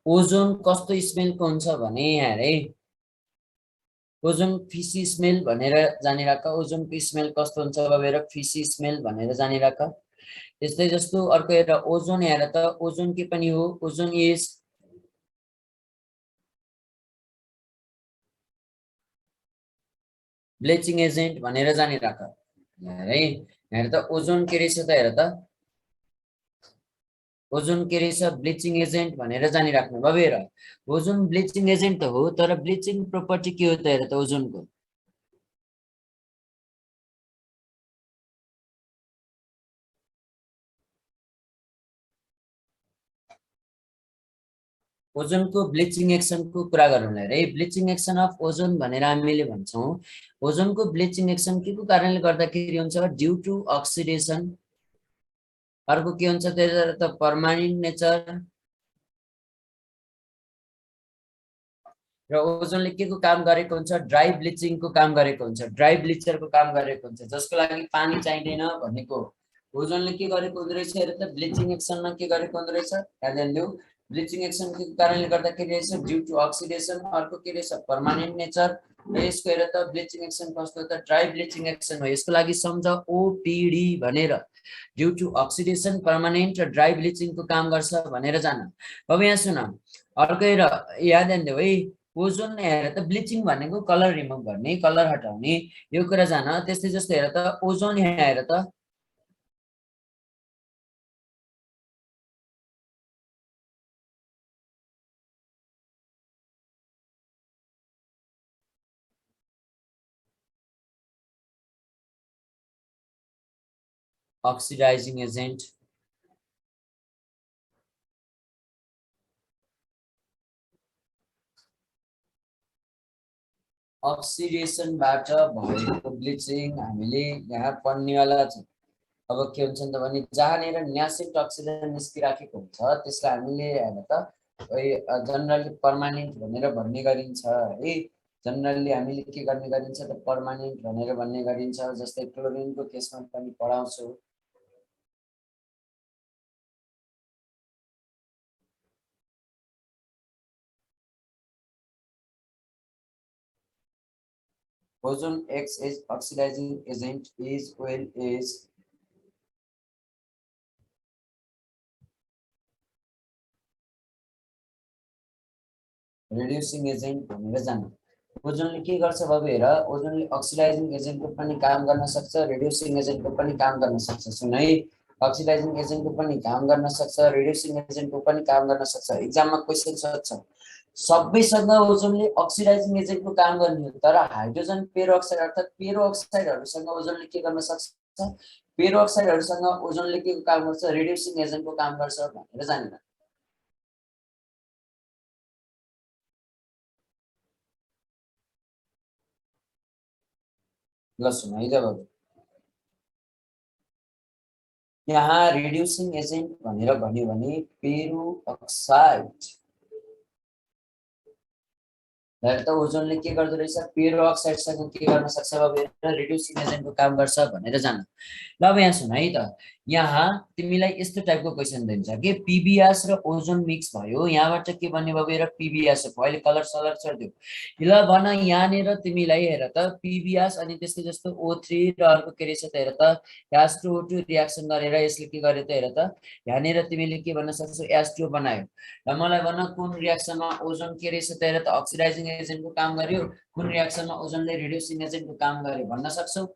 ओजोन कस्तो स्मेलको हुन्छ भने यहाँ है, ओजोन फिसी स्मेल भनेर जानिराख। ओजोनको स्मेल कस्तो हुन्छ भनेर फिसी स्मेल भनेर जानिराख। त्यस्तै जस्तो अर्को हेर ओजोन, हेर त ओजोन के पनि हो, ओजोन इज ब्लिचिङ एजेन्ट भनेर जानिराख। है हेर त ओजोन के रहेछ त हेर त, ओजोन के रहेछ ब्लिचिङ एजेन्ट भनेर जानिराख्नु। अब हेर ओजोन ब्लिचिङ एजेन्ट त हो, तर ब्लिचिङ प्रोपर्टी के हो त हेर त ओजोनको, ओजोनको ब्लिचिङ एक्सनको कुरा गरौँला है। ब्लिचिङ एक्सन अफ ओजोन भनेर हामीले भन्छौँ। ओजोनको ब्लिचिङ एक्सन के को कारणले गर्दाखेरि हुन्छ? ड्यू टु अक्सिडेसन अर्को के हुन्छ त पर्मानेन्ट नेचर र ओजोनले के को काम गरेको हुन्छ ड्राई ब्लिचिङ को काम गरेको हुन्छ ड्राई ब्लिचर को काम गरेको हुन्छ जसको लागि पानी चाहिँदैन भनेको ओजोनले के गरेको हुँदो रहेछ हेर त ब्लिचिङ एक्सनमा के गरेको हुँदो रहेछ ध्यान दिनु ब्लिचिङ एक्सन को कारणले गर्दाखेरि रहेछ ड्यू टु अक्सिडेसन अर्को के रहेछ पर्मानेन्ट नेचर र यसको हेर त ब्लिचिङ एक्सन कस्तो त ड्राई ब्लिचिङ एक्सन हो यसको लागि सम्झ ओपीडी भनेर ड्यू टु अक्सिडेसन पर्मानेन्ट र ड्राई ब्लिचिङ को काम गर्छ भनेर जान अब यहाँ सुन अर्को हेर याद देऊ है ओजोन हेर त ब्लिचिङ भनेको कलर रिमुभ गर्ने कलर हटाउने यो कुरा जान त्यस्तै जस्तो हेर त ओजोन यहाँ हेर त oxidizing agent अक्सिडेसनबाट भएको ब्लिचिङ हामीले यहाँ पढ्नेवाला छ अब के हुन्छ नि त भने जहाँनिर न्यासेन्ट अक्सिडेन्ट निस्किराखेको हुन्छ त्यसलाई हामीले हेर त जनरली पर्मानेन्ट भनेर भन्ने गरिन्छ है जनरली हामीले के गर्ने गरिन्छ त पर्मानेन्ट भनेर भन्ने गरिन्छ जस्तै क्लोरिनको केसमा पनि पढाउँछु Ozone acts as oxidizing agent as well as reducing agent भनेर जानु ओजोनले के गर्छ बाबु हेर ओजोनले अक्सिडाइजिङ एजेन्टको पनि काम गर्न सक्छ रिड्युसिङ एजेन्टको पनि काम गर्न सक्छ सुन है अक्सिडाइजिङ एजेन्टको पनि काम गर्न सक्छ रिड्युसिङ एजेन्टको पनि काम गर्न सक्छ एक्जाममा क्वेशन सोध्छ सबैसँग ओजोनले अक्सिडाइजिङ एजेन्टको काम गर्ने हो तर हाइड्रोजन पेरोक्साइड अर्थात पेरोक्साइडहरुसँग ओजोनले के गर्न सक्छ पेरोक्साइडहरुसँग ओजोनले के को काम गर्छ रिड्युसिङ एजेन्टको काम गर्छ भनेर जानिन ल सुन है जब यहाँ रिड्युसिङ एजेन्ट भनेर भन्यो भने पेरोक्साइड हेर त ओजोनले के गर्दो रहेछ पेरोक्साइडसँग के गर्न सक्छ भनेर रिड्युसिङ एजेन्टको काम गर्छ भनेर जान ल अब यहाँ सुन है त यहाँ तिमीलाई यस्तो टाइपको क्वेशन दिन्छ के पीबीएस र ओजोन मिक्स भयो यहाँबाट के भन्ने भयो र पीबीएस हो अहिले कलर सलर छोड्दियो ल भन यहाँनिर तिमीलाई हेर त पीबीएस अनि त्यस्तै जस्तो O3 र अर्को के रहेछ त हेर त H2O2 रियाक्सन गरेर यसले के गर्यो त हेर त यहाँनिर तिमीले के भन्न सक्छौ H2O बनायो र मलाई भन्न कुन रियाक्सनमा ओजोन के रहेछ त हेर त अक्सिडाइजिङ एजेन्टको काम गर्यो कुन रियाक्सनमा ओजोनले रिड्युसिङ एजेन्टको काम गर्यो भन्न सक्छौ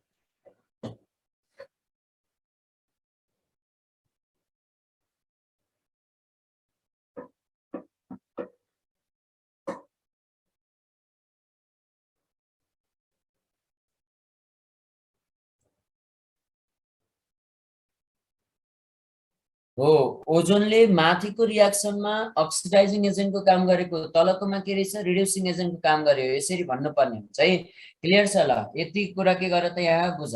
हो ओजोनले माथिको रियाक्सनमा अक्सिडाइजिङ एजेन्टको काम गरेको तलकोमा के रहेछ रिड्युसिङ एजेन्टको काम गर्यो यसरी भन्नुपर्ने हुन्छ है क्लियर छ ल यति कुरा के गर त यहाँ बुझ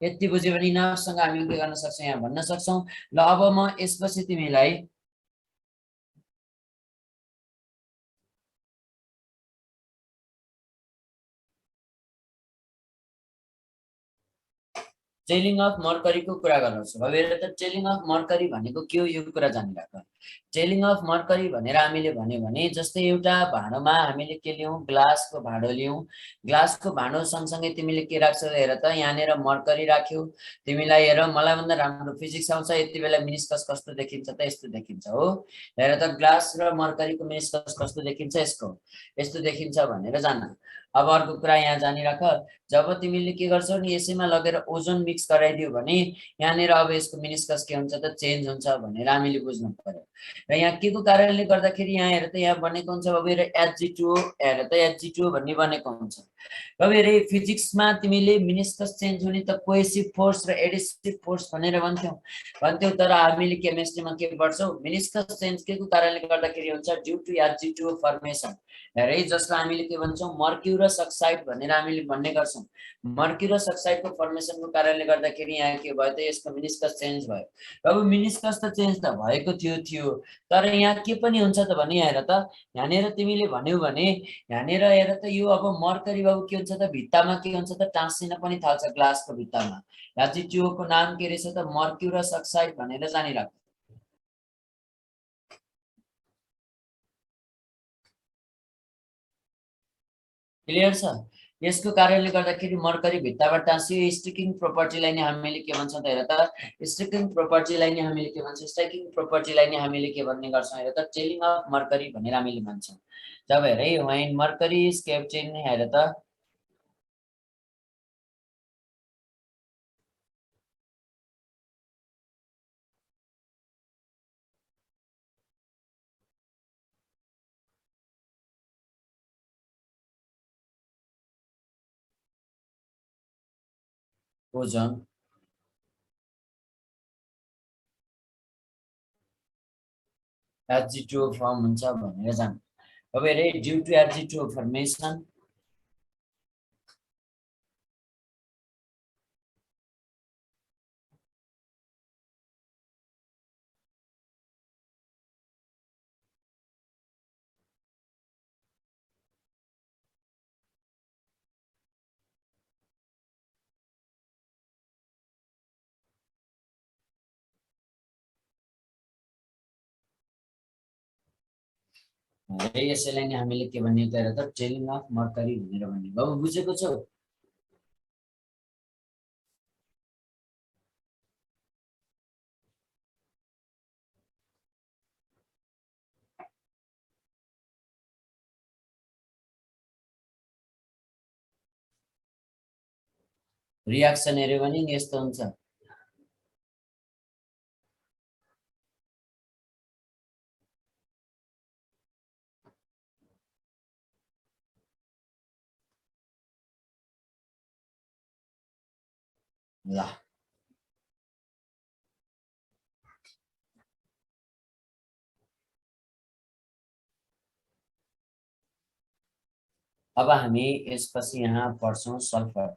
यति बुझ्यो भने यिनीहरूसँग हामी के गर्न सक्छौँ यहाँ भन्न सक्छौँ ल अब म यसपछि तिमीलाई टेलिङ अफ मर्करीको कुरा गर्नुपर्छ अब हेर त टेलिङ अफ मर्करी भनेको के हो यो कुरा जानिराख टेलिङ अफ मर्करी भनेर हामीले भन्यो भने जस्तै एउटा भाँडोमा हामीले के लियौं ग्लासको भाँडो लियौं ग्लासको भाँडो सँगसँगै तिमीले के राख्छौ हेर त यहाँनिर मर्करी राख्यौ तिमीलाई हेर मलाई भन्दा राम्रो फिजिक्स आउँछ यति बेला मिनिस्कस कस्तो देखिन्छ त यस्तो देखिन्छ हो हेर त ग्लास र मर्करीको मिनिस्कस कस्तो देखिन्छ यस्तो देखिन्छ भनेर जान अब अर्को कुरा यहाँ जानिराख जब तिमीले के गर्छौ नि यसैमा लगेर ओजोन मिक्स गराइदियो भने यहाँनिर अब यसको मिनिस्कस के हुन्छ त चेन्ज हुन्छ भनेर हामीले बुझ्नु पर्यो र यहाँ के को कारणले गर्दाखेरि यहाँ हेर त यहाँ बनेको हुन्छ अब हेर Hg2O हेर त Hg2O भन्ने बनेको हुन्छ अब हेर फिजिक्समा तिमीले मिनिस्कस चेन्ज हुने त कोहेसिभ फोर्स र एडिसिभ फोर्स भनेर भन्थ्यौ तर हामीले केमिस्ट्रीमा के पढ्छौ मिनिस्कस चेन्ज के को कारणले गर्दाखेरि हुन्छ ड्यू टु Hg2O फर्मेसन हेर जसलाई हामीले के भन्छौँ मर्क्युरल मर्क्युरस अक्साइड भनेर हामीले भन्ने गर्छौं। मर्क्युरस अक्साइडको फर्मेसनको कारणले गर्दाखेरि यहाँ के भयो त यसको मिनिस्कस चेन्ज भयो। अब मिनिस्कस त चेन्ज त भएको थियो तर यहाँ के पनि हुन्छ त भने हेर त यहाँनेर तिमीले भन्यौ भने यहाँनेर हेर त यो अब मर्करी बाबु के हुन्छ त भित्तामा के हुन्छ त टाँसिन पनि थाल्छ ग्लासको भित्तामा। H2O को नाम के रहेछ त मर्क्युरस अक्साइड भनेर जानिराख। क्लियर छ? यसको कारणले गर्दाखेरि मर्करी भित्तामा टाँसियो। स्टिकिङ प्रोपर्टीलाई नै हामीले के भन्छौं त हेर त स्टिकिङ प्रोपर्टीलाई नै हामीले के भन्छौं स्टिकिङ प्रोपर्टीलाई नै हामीले के भन्ने गर्छौं हेर त चिलिङ अफ मर्करी भनेर हामीले भन्छौं। जब हेर है when mercury is kept in हेर त ओजोन Hg2O फर्म हुन्छ भनेर जान। अब हेरे ड्यू टु Hg2O फर्मेसन यसैलाई नै हामीले के भन्ने त हेर त चिलिङ अफ मर्करी भनेर भन्ने। बाबु बुझेको छौ? रियाक्सन हेर्यो भने नि यस्तो हुन्छ। ल अब हामी यसपछि यहाँ पढ्छौं सल्फर।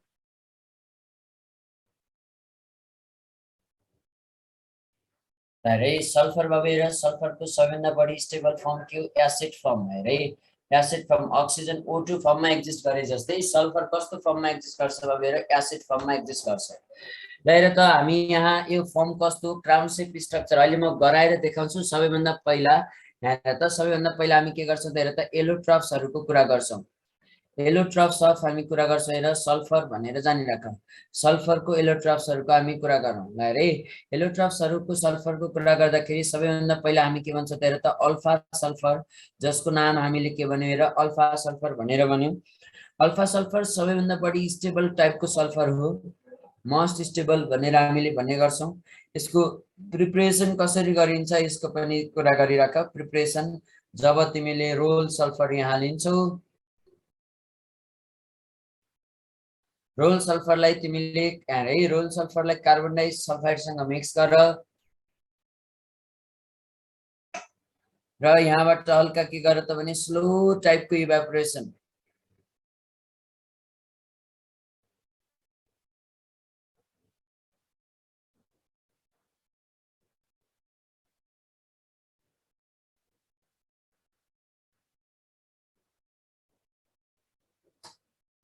अरे सल्फर बाबेर सल्फरको सबैभन्दा बढी स्टेबल फर्म के हो? एसिड फर्म है रे। एसिड फर्म अक्सिजन O2 फर्ममा एक्जिस्ट गरे जस्तै सल्फर कस्तो फर्ममा एक्जिस्ट गर्छ बाबेर? एसिड फर्ममा एक्जिस्ट गर्छ। र त हामी यहाँ यो फर्म कस्तो क्राउन शेप स्ट्रक्चर अहिले म गराएर देखाउँछु। सबैभन्दा पहिला यहाँ त सबैभन्दा पहिला हामी के गर्छौं त हेर त एलोट्रप्सहरुको कुरा गर्छौं। एलोट्रप्स अफ हामी कुरा गर्छौं हेर सल्फर भनेर जानिराख। सल्फरको एलोट्रप्सहरुको हामी कुरा गरौँ ल रे। एलोट्रप्सहरुको सल्फरको कुरा गर्दाखेरि सबैभन्दा पहिला हामी के भन्छौं त हेर त अल्फा सल्फर, जसको नाम हामीले के भन्यौ हेर अल्फा सल्फर भनेर भन्यौ। अल्फा सल्फर सबैभन्दा बढी स्टेबल टाइपको सल्फर हो, मोस्ट स्टेबल भनेर हामीले भन्ने गर्छौं। यसको प्रिपरेसन कसरी गरिन्छ यसको पनि कुरा गरिराख। प्रिपरेसन जब तिमीले रोल सल्फर यहाँ लिन्छौ, रोल सल्फरलाई तिमीले है रोल सल्फरलाई कार्बन डाइ सल्फाइडसँग मिक्स गर र यहाँबाट हल्का के गर त भने स्लो टाइपको इभ्यापोरेसन।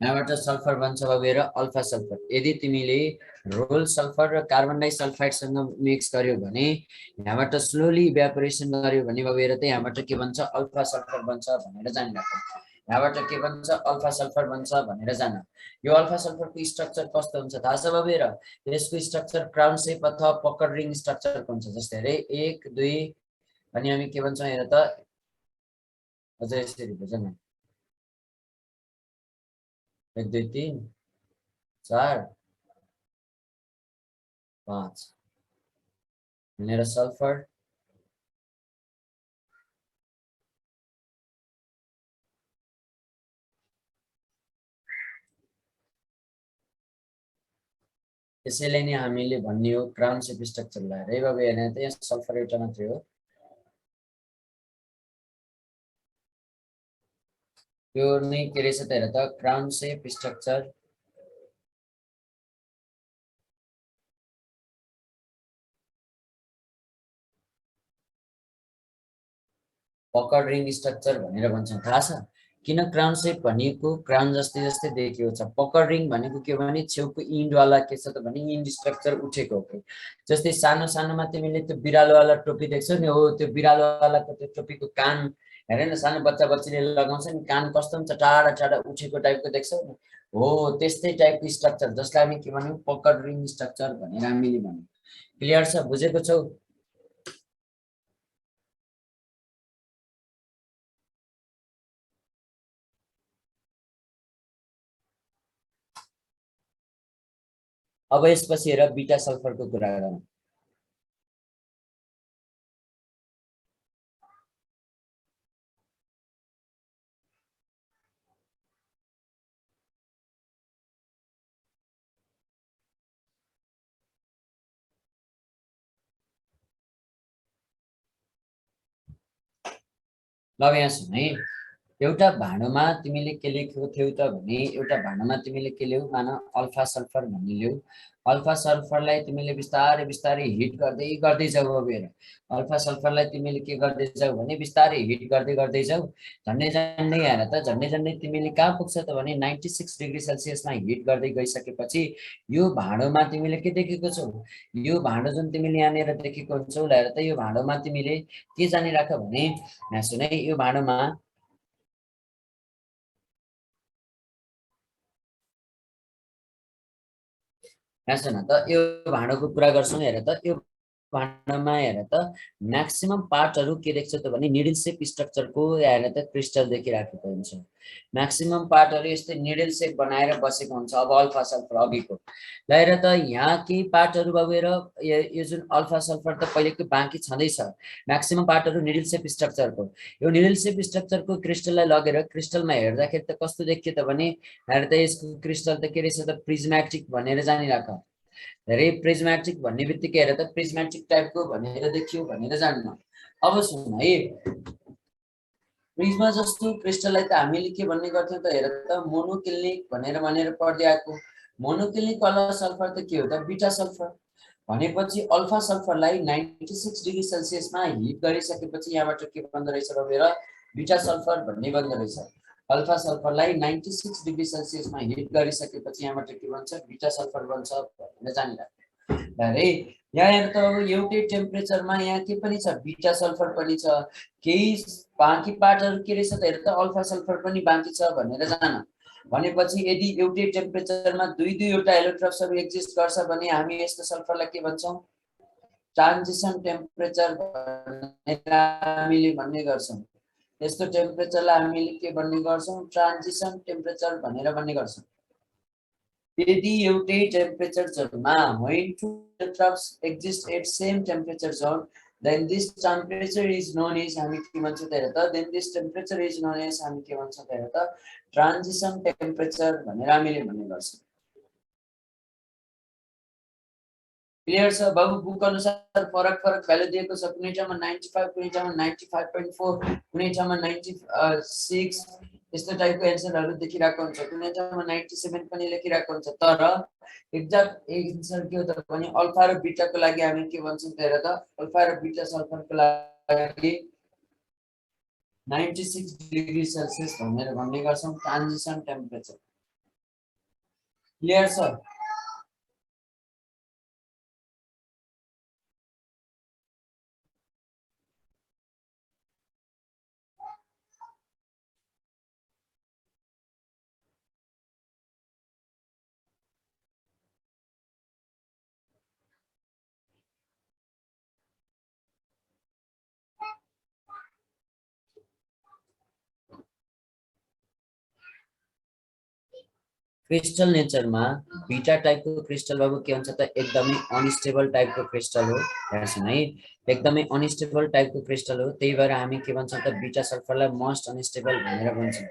यहाँबाट सल्फर बन्छ भएर अल्फा सल्फर। यदि तिमीले रोल सल्फर र कार्बन डाइ सल्फाइडसँग मिक्स गर्यो भने यहाँबाट स्लोली इभ्यापोरेसन गर्यो भने भएर त यहाँबाट के बन्छ अल्फा सल्फर बन्छ भनेर जानिराख। यहाँबाट के बन्छ अल्फा सल्फर बन्छ भनेर जान। यो अल्फा सल्फरको स्ट्रक्चर कस्तो हुन्छ थाहा छ भएर? यसको स्ट्रक्चर क्राउन शेप अथवा पकड रिङ स्ट्रक्चरको हुन्छ। जस्तै हेरे 1 2 अनि हामी के भन्छौं हेर त अझै यसरी बुझ न 1 2 3 4 5 भनेर सल्फर यसैले नै हामीले भन्ने हो क्राउन शेप स्ट्रक्चरलाई। रे बाबु हेर्ने त यहाँ सल्फर एउटा मात्रै हो। यो नै के रहेछ त हेर त क्राउन सेप स्ट्रक्चर पकड रिङ स्ट्रक्चर भनेर भन्छौँ थाहा छ किन क्राउन सेप भनेको क्राउन जस्तै जस्तै देखिएको छ पकड रिङ भनेको के भने छेउको इन्डवाला के छ त भने इन्ड स्ट्रक्चर उठेको हो जस्तै सानो सानोमा तिमीले त्यो बिरालोवाला टोपी देख्छौ नि हो त्यो बिरालोवालाको त्यो टोपीको कान हेर न सानो बच्चा बच्चीले लगाउँछ नि कान कस्तो हुन्छ टाढा टाढा उठेको टाइपको देख्छौ नि हो त्यस्तै टाइपको स्ट्रक्चर जसलाई हामी के भन्यौँ पकड रिङ स्ट्रक्चर भनेर हामीले भन्यौँ क्लियर छ बुझेको छौ अब यसपछि हेर बिटा सल्फरको कुरा गरौँ ल यहाँ सुन है एउटा भाँडोमा तिमीले के लेखेको थियौ त भने एउटा भाँडोमा तिमीले के ल्याऊ मान अल्फा सल्फर भन्ने ल्याऊ अल्फा सल्फरलाई तिमीले बिस्तारै बिस्तारै हिट गर्दै गर्दै जाऊ अब हेर अल्फा सल्फरलाई तिमीले के गर्दै जाऊ भने बिस्तारै हिट गर्दै गर्दै जाऊ झन्डै झन्डै हेर त झन्डै झन्डै तिमीले कहाँ पुग्छ त भने 96 डिग्री सेल्सियसमा हिट गर्दै गइसकेपछि यो भाँडोमा तिमीले के देखेको छौ यो भाँडो जुन तिमीले यहाँनिर देखेको हुन्छौ हेर त यो भाँडोमा तिमीले के जानिराख भने यहाँ सुन है यो भाँडोमा यहाँ सुन त यो भाँडोको कुरा गर्छौँ हेर त यो भाँडोमा हेर त म्याक्सिमम पार्टहरू के देख्छ त भने निडल सेप स्ट्रक्चरको हेर त क्रिस्टल देखिराखेको हुन्छ म्याक्सिमम पार्टहरू यस्तै निडल सेप बनाएर बसेको हुन्छ अब अल्फा सल्फर अघिको ल हेर त यहाँ केही पार्टहरू भएर यो जुन अल्फा सल्फर त पहिलेको बाँकी छँदैछ म्याक्सिमम पार्टहरू निडल सेप स्ट्रक्चरको यो निडल सेप स्ट्रक्चरको क्रिस्टललाई लगेर क्रिस्टलमा हेर्दाखेरि त कस्तो देखियो त भने हेर त यसको क्रिस्टल त के रहेछ त प्रिज्मेटिक भनेर जानिराख धेरै प्रिज्मेटिक भन्ने बित्तिकै हेर त प्रिज्मेटिक टाइपको भनेर देखियो भनेर जान्नु अब सुन है प्रिज्मा जस्तो क्रिस्टललाई त हामीले के भन्ने गर्थ्यौँ त हेर त मोनोक्लिनिक भनेर पढ्दै आएको मोनोक्लिनिक वाला सल्फर त के हो त बिटा सल्फर भनेपछि अल्फा सल्फरलाई 96 डिग्री सेल्सियसमा हिट गरिसकेपछि यहाँबाट के बन्दो रहेछ र बिटा सल्फर भन्ने बन्दो रहेछ अल्फा सल्फरलाई 96 डिग्री सेल्सियसमा हिट गरिसकेपछि यहाँबाट के बन्छ बिटा सल्फर बन्छ भनेर जानिराख्नु अरे यहाँ हेर त अब एउटै टेम्परेचरमा यहाँ के पनि छ बिटा सल्फर पनि छ केही बाँकी पार्टहरू के रहेछ त हेर त अल्फा सल्फर पनि बाँकी छ भनेर जान भनेपछि यदि एउटै टेम्परेचरमा दुई दुईवटा इलेक्ट्रोन्सहरू एक्जिस्ट गर्छ भने हामी यस्तो सल्फरलाई के भन्छौँ ट्रान्जिसन टेम्परेचर भनेर हामीले भन्ने गर्छौँ यस्तो टेम्परेचरलाई हामीले के भन्ने गर्छौँ ट्रान्जिसन टेम्परेचर भनेर भन्ने गर्छौँ यदि एउटै टेम्परेचर जोनमा when two electrons exist at same temperature zone then this temperature is known as हामी के भन्छौँ त हेर त then this temperature is known as हामी के भन्छौँ त हेर त ट्रान्जिसन टेम्परेचर भनेर हामीले भन्ने गर्छौँ क्लियर छ बाबु बुक अनुसार फरक फरक भ्यालु दिएको छ कुनै ठाउँमा 95 कुनै ठाउँमा 95.4 कुनै ठाउँमा 96 यस्तो टाइपको एन्सरहरू देखिरहेको हुन्छ कुनै ठाउँमा 97 पनि लेखिरहेको हुन्छ तर एक्ज्याक्ट एन्सर के हो त भने अल्फा र बिटाको लागि हामी के भन्छौँ त हेर त अल्फा र बिटा सल्फरको लागि 96 डिग्री सेल्सियस भनेर भन्ने गर्छौँ ट्रान्जिसन टेम्परेचर क्लियर छ क्रिस्टल नेचरमा बीटा टाइपको क्रिस्टल बाबु के हुन्छ त एकदमै अनस्टेबल टाइपको क्रिस्टल हो हेर्छन् है एकदमै अनस्टेबल टाइपको क्रिस्टल हो त्यही भएर हामी के भन्छौँ त बीटा सल्फरलाई मोस्ट अनस्टेबल भनेर भन्छौँ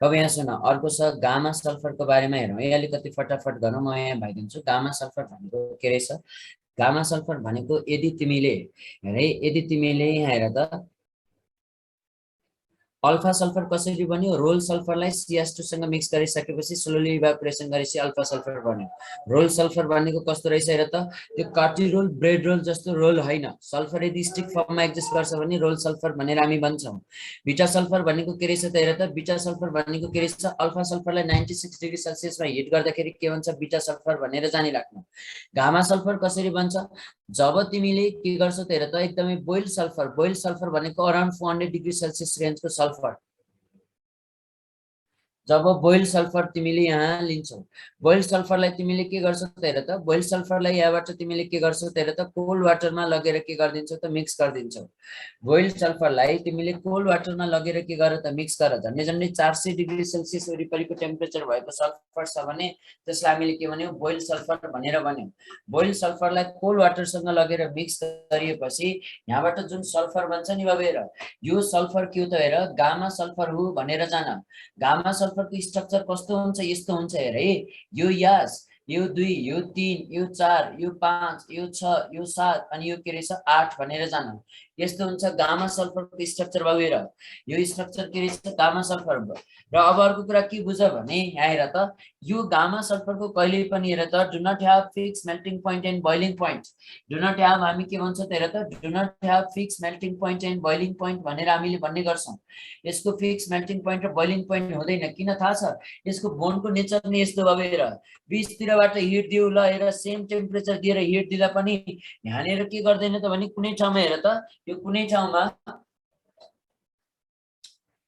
अब यहाँ सुन अर्को छ गामा सल्फरको बारेमा हेरौँ है अलिकति फटाफट गरौँ म यहाँ भइदिन्छु गामा सल्फर भनेको के रहेछ गामा सल्फर भनेको यदि तिमीले हेर यहाँ हेर त अल्फा सल्फर कसरी बन्यो रोल सल्फरलाई CH2 सँग मिक्स गरिसकेपछि स्लोली इभापोरेसन गरेपछि अल्फा सल्फर बन्यो रोल सल्फर भनेको कस्तो रहेछ हेर त त्यो काटी रोल ब्रेड रोल जस्तो रोल हैन सल्फर यदि स्टिक फर्ममा एक्जिस्ट गर्छ भने रोल सल्फर भनेर हामी भन्छौं बीटा सल्फर भनेको के रहेछ त हेर त बीटा सल्फर भनेको के रहेछ अल्फा सल्फरलाई 96 डिग्री सेल्सियसमा हिट गर्दाखेरि के भन्छ बीटा सल्फर भनेर जानिराख्नु गामा सल्फर कसरी बन्छ जब तिमीले के गर्छौ त हेर त एकदमै बोइल सल्फर भनेको अराउन्ड 400 डिग्री सेल्सियस रेन्जको सल्फर जब बोइल सल्फर तिमीले यहाँ लिन्छौ बोइल सल्फरलाई तिमीले के गर्छौ त हेर त बोइल सल्फरलाई यहाँबाट तिमीले के गर्छौ त हेर त कोल्ड वाटरमा लगेर के गर्दिन्छौ त मिक्स गर्दिन्छौ बोइल सल्फरलाई तिमीले कोल्ड वाटरमा लगेर के गर त मिक्स गर झन्डै झन्डै 400 डिग्री सेल्सियस वरिपरिको टेम्परेचर भएको सल्फर छ भने त्यसलाई हामीले के भन्यौ बोइल सल्फर भनेर भन्यौ बोइल सल्फरलाई कोल्ड वाटरसँग लगेर मिक्स गरिएपछि यहाँबाट जुन सल्फर बन्छ नि बाबेर यो सल्फर के हो त हेर गामा सल्फर हो भनेर जान गामा सल्फरको स्ट्रक्चर कस्तो हुन्छ यस्तो हुन्छ हेर है यो यस यो 2 यो 3 यो 4 यो 5 यो 6 यो 7 अनि यो के रहेछ 8 भनेर जान यस्तो हुन्छ गामा सल्फरको स्ट्रक्चर बाबेर यो स्ट्रक्चर के रहेछ गामा सल्फर र अब अर्को कुरा के बुझ भने यहाँ हेर त यो गामा सल्फरको कहिले पनि हेर त do not have fix melting point and boiling point do not have हामी के भन्छ त हेर त do not have fix melting point and boiling point भनेर हामीले भन्ने गर्छौं यसको फिक्स मेल्टिङ पोइन्ट र बोइलिङ पोइन्ट हुँदैन किन थाहा छ यसको बोनको नेचर नै यस्तो भएर बीचतिरबाट हिट दिउ ल हेर सेम टेम्परेचर दिएर हिट दिँदा पनि यहाँनेर के गर्दैन त भने कुनै ठाउँमा हेर त यो कुनै ठाउँमा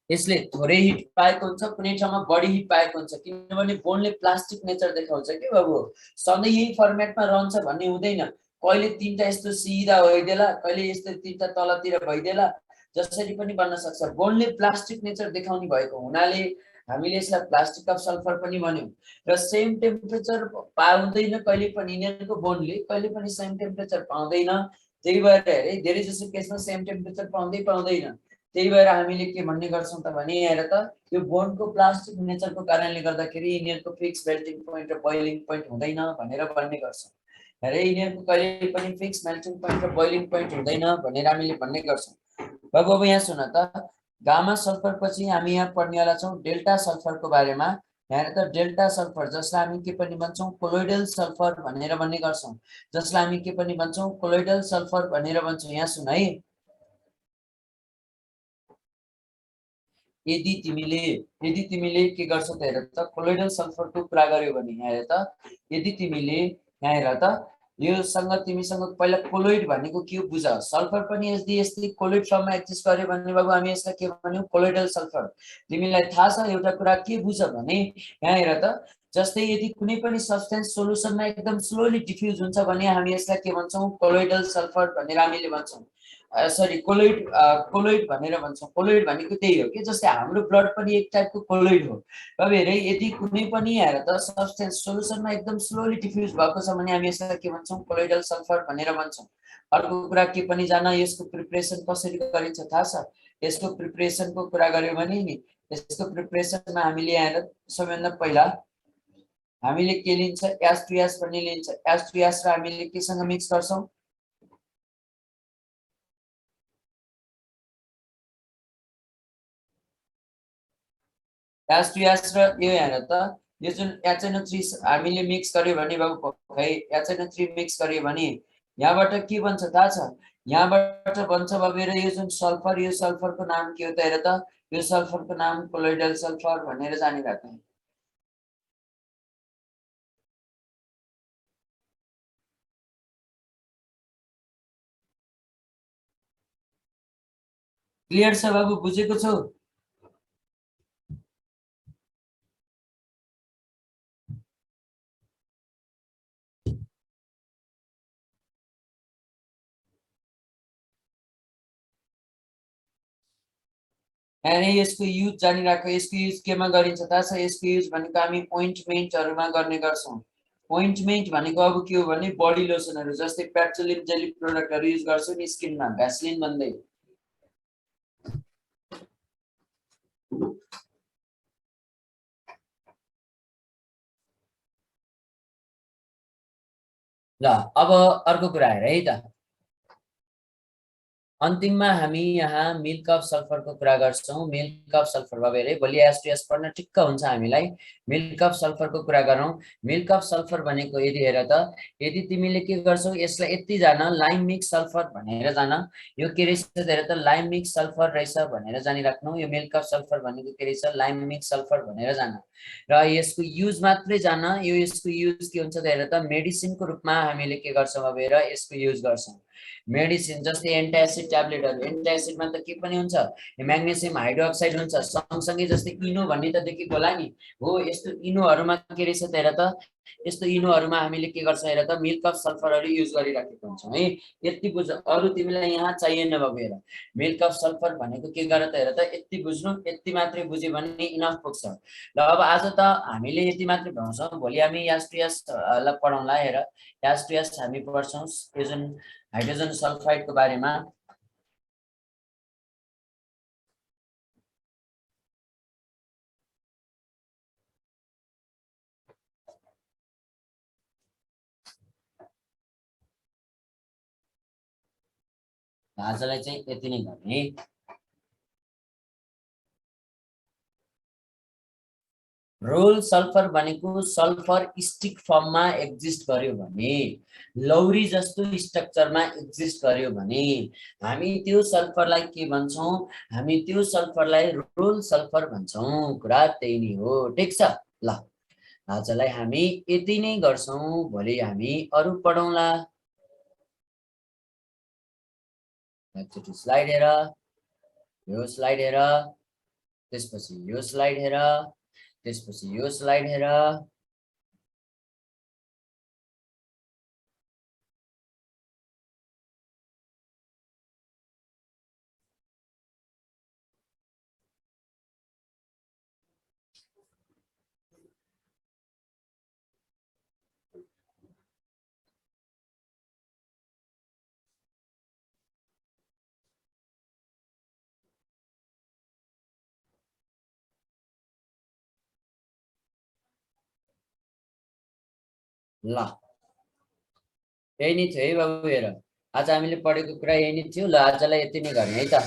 यसले थोरै हिट पाएको हुन्छ कुनै ठाउँमा बढी हिट पाएको हुन्छ किनभने बोनले प्लास्टिक नेचर देखाउँछ के बाबु सधैँ यही फर्मेटमा रहन्छ भन्ने हुँदैन कहिले तीनटा यस्तो सिधा भइदेला कहिले यस्तो तीनटा तलतिर भइदेला जसरी पनि बन्न सक्छ बोनले प्लास्टिक नेचर देखाउने भएको हुनाले हामीले यसलाई प्लास्टिक अफ सल्फर पनि भन्यौं र सेम टेम्परेचर पाउँदैन कहिले पनि यिनीहरूको बोनले कहिले पनि सेम टेम्परेचर पाउँदैन त्यही भएर हेरे धेरै जसो केसमा सेम टेम्परेचर पाउँदैन त्यही भएर हामीले के भन्ने गर्छौं त भने हेर त यो बोनको प्लास्टिक नेचरको कारणले गर्दाखेरि यिनीहरूको फिक्स मेल्टिङ पोइन्ट र बोइलिङ पोइन्ट हुँदैन भनेर भन्ने गर्छौं हेरे यिनीहरूको कहिले पनि फिक्स मेल्टिङ पोइन्ट र बोइलिङ पोइन्ट हुँदैन भनेर हामीले भन्ने गर्छौं बाबु अब यहाँ सुन त गामा सल्फर पछि हामी यहाँ पढ्नेवाला छौं डेल्टा सल्फरको बारेमा यहाँ त डेल्टा सल्फर जसलाई हामी के पनि भन्छौं कोलोइडल सल्फर भनेर भन्ने गर्छौं जसलाई हामी के पनि भन्छौं कोलोइडल सल्फर भनेर भन्छौं यहाँ सुन है यदि तिमीले के गर्छौ त हेर त कोलोइडल सल्फरको कुरा गर्यो भने यहाँ हेर त यदि तिमीले यहाँ हेर त योसँग तिमीसँग पहिला कोलोइड भनेको के बुझ सल्फर पनि यदि यस्तै कोलोइड फर्ममा एक्जिस्ट गर्यो भने बाबु हामी यसलाई के भन्यौ कोलोइडल सल्फर तिमीलाई थाहा छ एउटा कुरा के बुझ भने यहाँ हेर त जस्तै यदि कुनै पनि सब्स्टेन्स सोलुसनमा एकदम स्लोली डिफ्युज हुन्छ भने हामी यसलाई के भन्छौं कोलोइडल सल्फर भनेर हामीले भन्छौं सरी कोलोइड भनेर भन्छौं कोलोइड भनेको त्यही हो कि जस्तै हाम्रो ब्लड पनि एक टाइपको कोलोइड हो अब हेरे यदि कुनै पनि हेर त सब्स्टेन्स सोलुसनमा एकदम स्लोली डिफ्युज भएको छ भने हामी यसलाई के भन्छौं कोलोइडल सल्फर भनेर भन्छौं अर्को कुरा के पनि जान यसको प्रिपरेसन कसरी गरिन्छ थाहा छ यसको प्रिपरेसनको कुरा गर्यो भने नि यसको प्रिपरेसनमा हामीले यहाँ सबैभन्दा पहिला हामीले के लिन्छ H2S भन्ने लिन्छ H2S र हामीले केसँग मिक्स गर्छौं H2S र यो हेर त यो जुन HNO3 हामीले मिक्स गर्यो भने बाबु खै HNO3 मिक्स गर्यो भने यहाँबाट के बन्छ थाहा छ यहाँबाट बन्छ बाबेर यो जुन सल्फर यो सल्फरको नाम के हो त हेर त यो सल्फरको नाम कोलोइडल सल्फर भनेर जानिराख्नु क्लियर छ बाबु बुझेको छौ अनि यसको युज जानिराख्यो यसको युज केमा गरिन्छ थाहा छ यसको युज भनेको हामी ओइन्टमेन्टहरुमा गर्ने गर्छौं ओइन्टमेन्ट भनेको अब के हो भने बडी लोसनहरु जस्तै पेट्रोलियम जेली प्रोडक्टहरु युज गर्छौ नि स्किनमा भ्यासलिन भन्दै ल अब अर्को कुरा हेर है त अन्तिममा हामी यहाँ मिल्क अफ सल्फरको कुरा गर्छौँ। मिल्क अफ सल्फर भयो अरे भोलि S2S पढ्न ठिक्क हुन्छ हामीलाई। मिल्क अफ सल्फरको कुरा गरौँ। मिल्क अफ सल्फर भनेको यदि हेर त, यदि तिमीले के गर्छौ यसलाई यति जान लाइम मिक्स सल्फर भनेर जान, यो के रहेछ हेर त लाइम मिक्स सल्फर रहेछ भनेर जानिराख्नु। यो मिल्क अफ सल्फर भनेको के रहेछ लाइम मिक्स सल्फर भनेर जान र यसको युज मात्रै जान। यो यसको युज के हुन्छ त हेर त मेडिसिनको रूपमा हामीले के गर्छौँ अब हेर यसको युज गर्छौँ। मेडिसिन जस्तै एन्टासिड ट्याब्लेटहरु, एन्टासिडमा त के पनि हुन्छ म्याग्नेसियम हाइड्रोक्साइड हुन्छ, सँगसँगै जस्तै इनो भन्ने त देखेको होला नि हो। यस्तो इनोहरुमा के रहेछ त हेर त, यस्तो इनोहरुमा हामीले के गर्छ हेर त मिल्क अफ सल्फरहरु युज गरिराखेको हुन्छौँ है। यति बुझ, अरु तिमीलाई यहाँ चाहिएन बाबु हेर। मिल्क अफ सल्फर भनेको के गर त हेर त, यति बुझ्नु, यति मात्रै बुझ्यो भने इनफ पुग्छ। ल अब आज त हामीले यति मात्रै पढाउँछौँ, भोलि हामी S2S लाई पढाउँला। हेर S2S हामी पढ्छौँ यो जुन हाइड्रोजन सल्फाइडको बारेमा। आजलाई चाहिँ यति नै गर्ने। रोल सल्फर भनेको सल्फर स्टिक फर्ममा एक्जिस्ट गर्यो भने, लौरी जस्तो स्ट्रक्चरमा एक्जिस्ट गर्यो भने हामी त्यो सल्फरलाई के भन्छौँ, हामी त्यो सल्फरलाई रोल सल्फर भन्छौँ। कुरा त्यही नै हो, ठीक छ। ल आजलाई हामी यति नै गर्छौँ, भोलि हामी अरु पढौँला। एकचोटि स्लाइड हेर, यो स्लाइड हेर, त्यसपछि यो स्लाइड हेर, त्यसपछि यो स्लाइड हेर। ल यही नै थियो है बाबु हेर, आज हामीले पढेको कुरा यही नै थियो। ल आजलाई यति नै गर्ने है त।